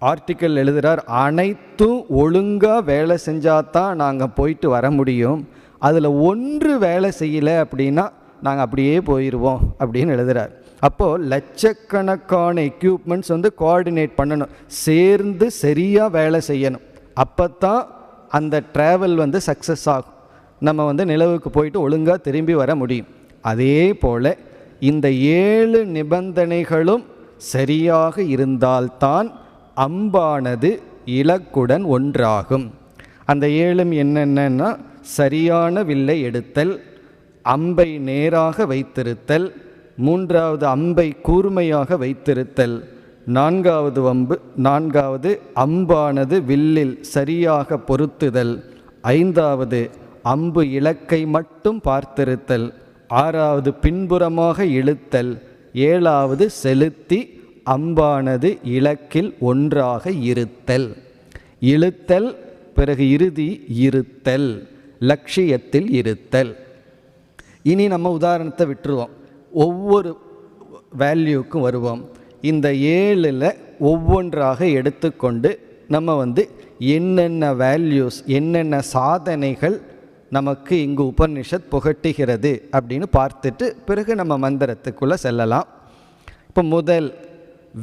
S1: ஆர்டிக்கல் எழுதுகிறார். அனைத்தும் ஒழுங்காக வேலை செஞ்சால் தான் நாங்கள் போயிட்டு வர முடியும். அதில் ஒன்று வேலை செய்யலை அப்படின்னா நாங்கள் அப்படியே போயிடுவோம் அப்படின்னு எழுதுகிறார். அப்போது லட்சக்கணக்கான எக்யூப்மெண்ட்ஸ் கோஆர்டினேட் பண்ணணும், சேர்ந்து சரியாக வேலை செய்யணும். அப்போ தான் அந்த ட்ராவல் சக்ஸஸ் ஆகும். நம்ம நிலவுக்கு போயிட்டு ஒழுங்காக திரும்பி வர முடியும். அதே போல் இந்த 7 நிபந்தனைகளும் சரியாக இருந்தால்தான் அம்பானது இலக்குடன் ஒன்றாகும். அந்த 7 என்னென்னா சரியான வில்லை எடுத்தல், அம்பை நேராக வைத்திருத்தல், 3வது அம்பை கூர்மையாக வைத்திருத்தல், 4வது அம்பானது வில்லில் சரியாக பொருத்துதல், 5வது அம்பு இலக்கை மட்டும் பார்த்திருத்தல், 6வது பின்புறமாக இழுத்தல், 7வது செலுத்தி அம்பானது இலக்கில் ஒன்றாக இருத்தல். இழுத்தல், பிறகு இறுதி இருத்தல், லட்சியத்தில் இருத்தல். இனி நம்ம உதாரணத்தை விட்டுருவோம், ஒவ்வொரு வேல்யூக்கும் வருவோம். இந்த 7ல் ஒவ்வொன்றாக எடுத்துக்கொண்டு நம்ம என்னென்ன வேல்யூஸ், என்னென்ன சாதனைகள் நமக்கு இங்கு உபனிஷத் புகட்டுகிறது அப்படின்னு பார்த்துட்டு பிறகு நம்ம மந்திரத்துக்குள்ளே செல்லலாம். இப்போ முதல்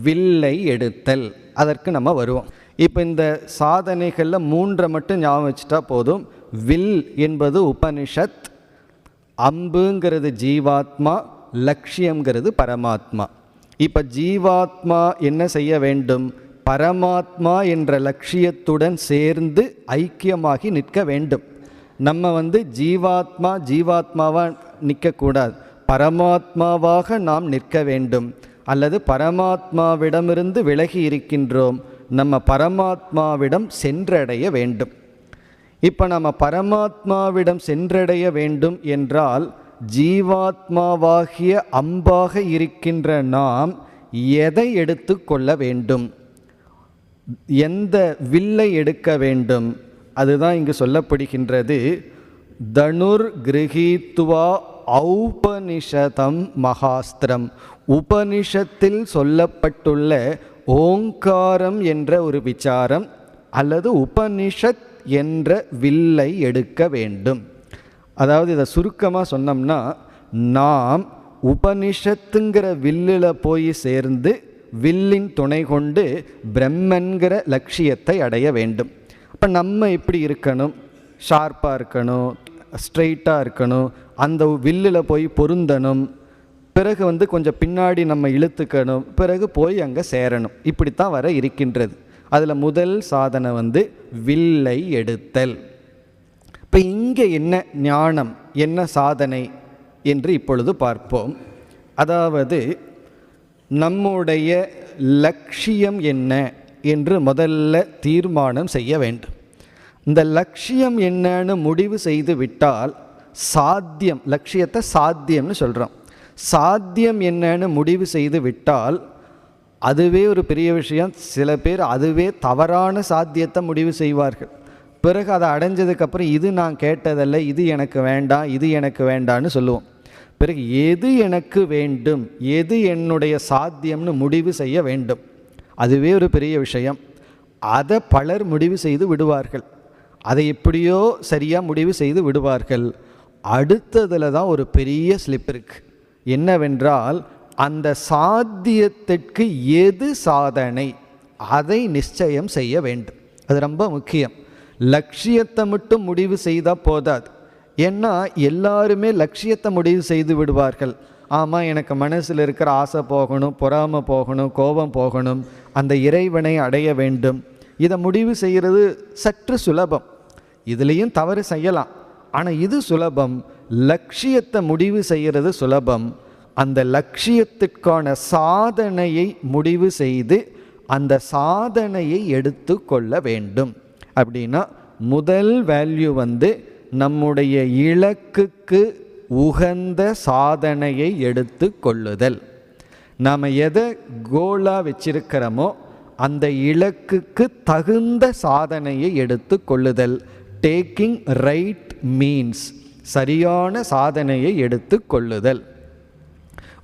S1: வில்லை எடுத்தல், அதற்கு நம்ம வருவோம். இப்போ இந்த சாதனைகளில் 3 மட்டும் ஞாபகம் வச்சுட்டா போதும். வில் என்பது உபனிஷத், அம்புங்கிறது ஜீவாத்மா, லட்சியங்கிறது பரமாத்மா. இப்போ ஜீவாத்மா என்ன செய்ய வேண்டும்? பரமாத்மா என்ற லட்சியத்துடன் சேர்ந்து ஐக்கியமாகி நிற்க வேண்டும். நம்ம ஜீவாத்மாவாக நிற்கக்கூடாது, பரமாத்மாவாக நாம் நிற்க வேண்டும். அல்லது பரமாத்மாவிடமிருந்து விலகி இருக்கின்றோம், நம்ம பரமாத்மாவிடம் சென்றடைய வேண்டும். இப்போ நம்ம பரமாத்மாவிடம் சென்றடைய வேண்டும் என்றால் ஜீவாத்மாவாகிய அம்பாக இருக்கின்ற நாம் எதை எடுத்து கொள்ள வேண்டும்? எந்த வில்லை எடுக்க வேண்டும்? அதுதான் இங்கு சொல்லப்படுகின்றது. தனுர் கிரகீத்வா ஔபனிஷதம் மகாஸ்திரம். உபனிஷத்தில் சொல்லப்பட்டுள்ள ஓங்காரம் என்ற ஒரு விசாரம், அல்லது உபனிஷத் என்ற வில்லை எடுக்க வேண்டும். அதாவது இதை சுருக்கமாக சொன்னோம்னா, நாம் உபனிஷத்துங்கிற வில்லில் போய் சேர்ந்து வில்லின் துணை கொண்டு பிரம்மன்கிற லட்சியத்தை அடைய வேண்டும். அப்போ நம்ம எப்படி இருக்கணும்? ஷார்ப்பாக இருக்கணும், ஸ்ட்ரெயிட்டாக இருக்கணும், அந்த வில்லில் போய் பொருந்தணும், பிறகு கொஞ்சம் பின்னாடி நம்ம இழுத்துக்கணும், பிறகு போய் அங்கே சேரணும். இப்படித்தான் வர இருக்கின்றது. அதில் முதல் சாதனை வில்லை எடுத்தல். இப்போ இங்கே என்ன ஞானம், என்ன சாதனை என்று இப்பொழுது பார்ப்போம். அதாவது நம்முடைய லட்சியம் என்ன என்று முதல்ல தீர்மானம் செய்ய வேண்டும். இந்த லட்சியம் என்னன்னு முடிவு செய்து விட்டால் சாத்தியம், லட்சியத்தை சாத்தியம்னு சொல்கிறோம். சாத்தியம் என்னன்னு முடிவு செய்து விட்டால் அதுவே ஒரு பெரிய விஷயம். சில பேர் அதுவே தவறான சாத்தியத்தை முடிவு செய்வார்கள். பிறகு அதை அடைஞ்சதுக்கப்புறம் இது நான் கேட்டதல்ல, இது எனக்கு வேண்டாம், இது எனக்கு வேண்டான்னு சொல்லுவோம். பிறகு எது எனக்கு வேண்டும், எது என்னுடைய சாத்தியம்னு முடிவு செய்ய வேண்டும். அதுவே ஒரு பெரிய விஷயம். அதை பலர் முடிவு செய்து விடுவார்கள். அதை எப்படியோ சரியாக முடிவு செய்து விடுவார்கள். அடுத்ததில் தான் ஒரு பெரிய ஸ்லிப் இருக்குது. என்னவென்றால், அந்த சாத்தியத்திற்கு எது சாதனை, அதை நிச்சயம் செய்ய வேண்டும். அது ரொம்ப முக்கியம். லட்சியத்தை மட்டும் முடிவு செய்தால் போதாது. ஏன்னா எல்லாருமே லட்சியத்தை முடிவு செய்து விடுவார்கள். ஆமாம், எனக்கு மனசில் இருக்கிற ஆசை போகணும், பொறாமை போகணும், கோபம் போகணும், அந்த இறைவனை அடைய வேண்டும். இதை முடிவு செய்கிறது சற்று சுலபம். இதுலேயும் தவறு செய்யலாம், ஆனால் இது சுலபம். லட்சியத்தை முடிவு செய்கிறது சுலபம். அந்த லட்சியத்திற்கான சாதனையை முடிவு செய்து அந்த சாதனையை எடுத்து கொள்ள வேண்டும். அப்படின்னா முதல் வேல்யூ நம்முடைய இலக்குக்கு உகந்த சாதனையை எடுத்து கொள்ளுதல். நாம் எதை கோலாக வச்சிருக்கிறோமோ அந்த இலக்குக்கு தகுந்த சாதனையை எடுத்து கொள்ளுதல். டேக்கிங் ரைட் மீன்ஸ், சரியான சாதனையை எடுத்து கொள்ளுதல்.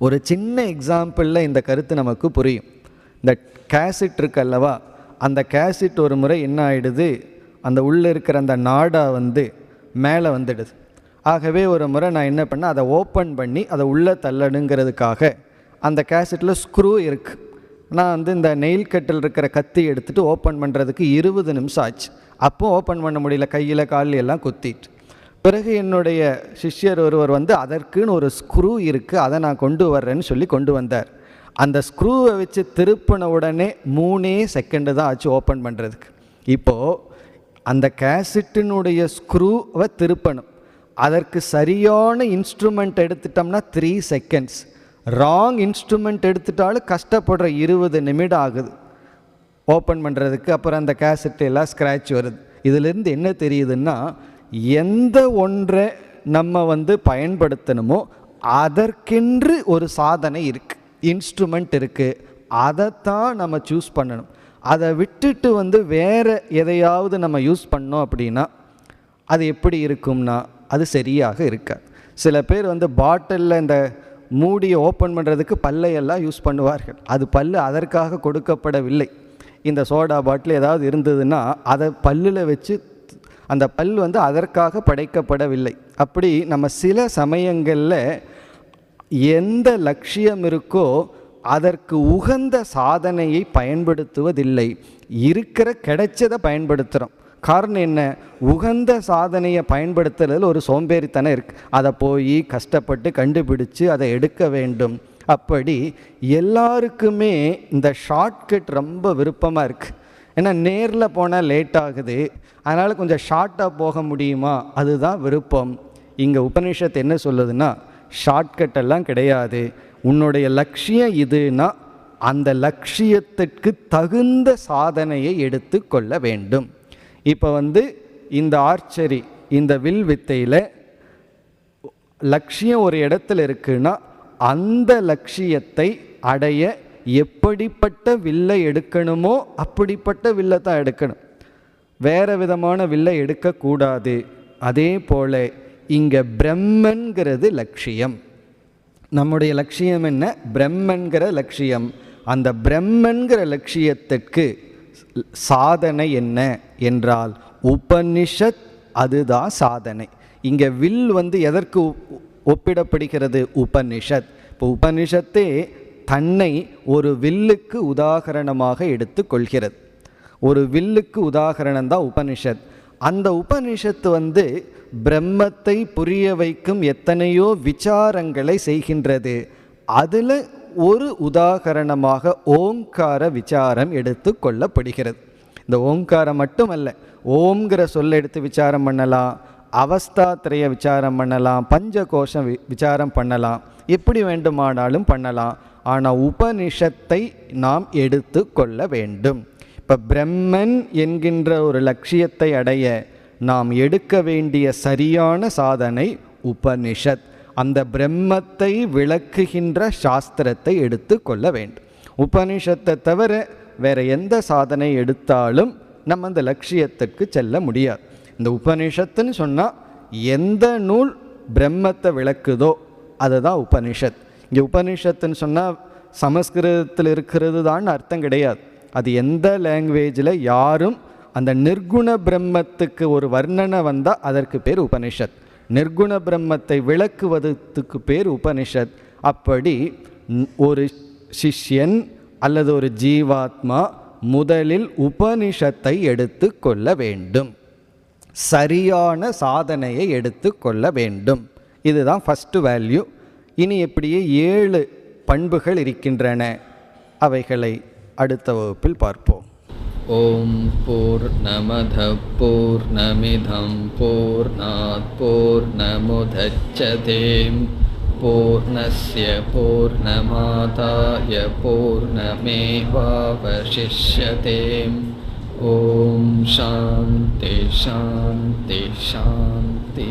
S1: ஒரு சின்ன எக்ஸாம்பிளில் இந்த கருத்து நமக்கு புரியும். இந்த கேசட் இருக்கல்லவா, அந்த கேசட் ஒரு முறை என்ன ஆகிடுது, அந்த உள்ளே இருக்கிற அந்த நாடா மேலே வந்துடுது. ஆகவே ஒரு முறை நான் என்ன பண்ணேன், அதை ஓப்பன் பண்ணி அதை உள்ளே தள்ளணுங்கிறதுக்காக அந்த கேசட்டில் ஸ்க்ரூ இருக்குது. நான் இந்த நெயில் கட்டில் இருக்கிற கத்தி எடுத்துகிட்டு ஓப்பன் பண்ணுறதுக்கு 20 நிமிஷம் ஆச்சு. அப்போ ஓப்பன் பண்ண முடியல, கையில் காலில் எல்லாம் குத்திட்டு. பிறகு என்னுடைய சிஷ்யர் ஒருவர் அதற்குன்னு ஒரு ஸ்க்ரூ இருக்குது, அதை நான் கொண்டு வர்றேன்னு சொல்லி கொண்டு வந்தார். அந்த ஸ்க்ரூவை வச்சு திருப்பின உடனே 3 செகண்டு தான் ஆச்சு ஓப்பன் பண்ணுறதுக்கு. இப்போது அந்த கேசட்டினுடைய ஸ்க்ரூவை திருப்பணும். அதற்கு சரியான இன்ஸ்ட்ருமெண்ட் எடுத்துட்டோம்னா 3 செகண்ட்ஸ். ராங் இன்ஸ்ட்ருமெண்ட் எடுத்துட்டாலும் கஷ்டப்படுற 20 நிமிடம் ஆகுது ஓப்பன் பண்ணுறதுக்கு. அப்புறம் அந்த கேசட்டு எல்லாம் ஸ்க்ராட்ச் வருது. இதிலேருந்து என்ன தெரியுதுன்னா, எந்த ஒன்றை நம்ம பயன்படுத்தணுமோ அதற்கென்று ஒரு சாதனை இருக்குது, இன்ஸ்ட்ருமெண்ட் இருக்குது. அதைத்தான் நம்ம சூஸ் பண்ணணும். அதை விட்டுட்டு வேறு எதையாவது நம்ம யூஸ் பண்ணோம் அப்படின்னா அது எப்படி இருக்கும்னா அது சரியாக இருக்காது. சில பேர் பாட்டிலில் இந்த மூடியை ஓப்பன் பண்ணுறதுக்கு பல்லையெல்லாம் யூஸ் பண்ணுவார்கள். அது பல்லு அதற்காக கொடுக்கப்படவில்லை. இந்த சோடா பாட்டில் ஏதாவது இருந்ததுன்னா அதை பல்லில் வச்சு, அந்த பல் அதற்காக படைக்கப்படவில்லை. அப்படி நம்ம சில சமயங்களில் எந்த லட்சியம் இருக்கோ அதற்கு உகந்த சாதனையை பயன்படுத்துவதில்லை, இருக்கிற கிடைச்சதை பயன்படுத்துகிறோம். காரணம் என்ன, உகந்த சாதனையை பயன்படுத்துறதுல ஒரு சோம்பேறித்தனம் இருக்குது. அதை போய் கஷ்டப்பட்டு கண்டுபிடிச்சு அதை எடுக்க வேண்டும். அப்படி எல்லாருக்குமே இந்த ஷார்ட்கட் ரொம்ப விருப்பமாக இருக்குது. ஏன்னா நேரில் போனால் லேட் ஆகுது, அதனால் கொஞ்சம் ஷார்ட்டாக போக முடியுமா, அதுதான் விருப்பம். இங்கே உபனிஷத்து என்ன சொல்லுதுன்னா, ஷார்ட்கட்டெல்லாம் கிடையாது. உன்னுடைய லட்சியம் இதுனா அந்த லட்சியத்திற்கு தகுந்த சாதனையை எடுத்து கொள்ள வேண்டும். இப்போ இந்த ஆர்ச்சரி, இந்த வில் வித்தையில் லட்சியம் ஒரு இடத்துல இருக்குன்னா அந்த லட்சியத்தை அடைய எப்படிப்பட்ட வில்லை எடுக்கணுமோ அப்படிப்பட்ட வில்லை தான் எடுக்கணும். வேறு விதமான வில்லை எடுக்கக்கூடாது. அதே போல் இங்கே பிரம்மன்கிறது லட்சியம். நம்முடைய லட்சியம் என்ன, பிரம்மன்கிற லட்சியம். அந்த பிரம்மன்கிற லட்சியத்திற்கு சாதனை என்ன என்றால் உபனிஷத், அதுதான் சாதனை. இங்கே வில் எதற்கு ஒப்பிடப்படுகிறது? உபனிஷத். இப்போ உபனிஷத்தே தன்னை ஒரு வில்லுக்கு உதாகரணமாக எடுத்து கொள்கிறது. ஒரு வில்லுக்கு உதாகரணம் தான் உபனிஷத். அந்த உபனிஷத்து பிரம்மத்தை புரிய வைக்கும் எத்தனையோ விசாரங்களை செய்கின்றது. அதில் ஒரு உதாகரணமாக ஓங்கார விசாரம் எடுத்து கொள்ளப்படுகிறது. இந்த ஓங்காரம் மட்டுமல்ல, ஓம்ங்கிற சொல்ல எடுத்து விசாரம் பண்ணலாம், அவஸ்தாத்திரைய விசாரம் பண்ணலாம், பஞ்சகோஷம் விசாரம் பண்ணலாம், எப்படி வேண்டுமானாலும் பண்ணலாம். ஆனால் உபனிஷத்தை நாம் எடுத்து கொள்ள வேண்டும். இப்போ பிரம்மன் என்கின்ற ஒரு லட்சியத்தை அடைய நாம் எடுக்க வேண்டிய சரியான சாதனை உபனிஷத். அந்த பிரம்மத்தை விளக்குகின்ற சாஸ்திரத்தை எடுத்து கொள்ள வேண்டும். உபனிஷத்தை தவிர வேற எந்த சாதனை எடுத்தாலும் நம்ம அந்த லட்சியத்துக்கு செல்ல முடியாது. இந்த உபனிஷத்துன்னு சொன்னால் எந்த நூல் பிரம்மத்தை விளக்குதோ அதுதான் உபனிஷத். இங்கே உபனிஷத்துன்னு சொன்னால் சமஸ்கிருதத்தில் இருக்கிறது தான் அர்த்தம் கிடையாது. அது எந்த லாங்குவேஜில் யாரும் அந்த நிர்குண பிரம்மத்துக்கு ஒரு வர்ணனை வந்தால் அதற்கு பேர் உபனிஷத். நிர்குண பிரம்மத்தை விளக்குவதற்கு பேர் உபனிஷத். அப்படி ஒரு சிஷ்யன் அல்லது ஒரு ஜீவாத்மா முதலில் உபனிஷத்தை எடுத்து கொள்ள வேண்டும். சரியான சாதனையை எடுத்து கொள்ள வேண்டும். இதுதான் ஃபஸ்ட்டு வேல்யூ. இனி எப்படியே 7 பண்புகள் இருக்கின்றன. அவைகளை அடுத்த வகுப்பில் பார்ப்போம்.
S2: ஓம் பூர்ணமத பூர்ணமிதம் பூர்ணாத் பூர்ணமுதச்யதே பூர்ணஸ்ய பூர்ணமாதாய பூர்ணமேவாவசிஷ்யதே. ஓம் சாந்தி சாந்தி சாந்தி.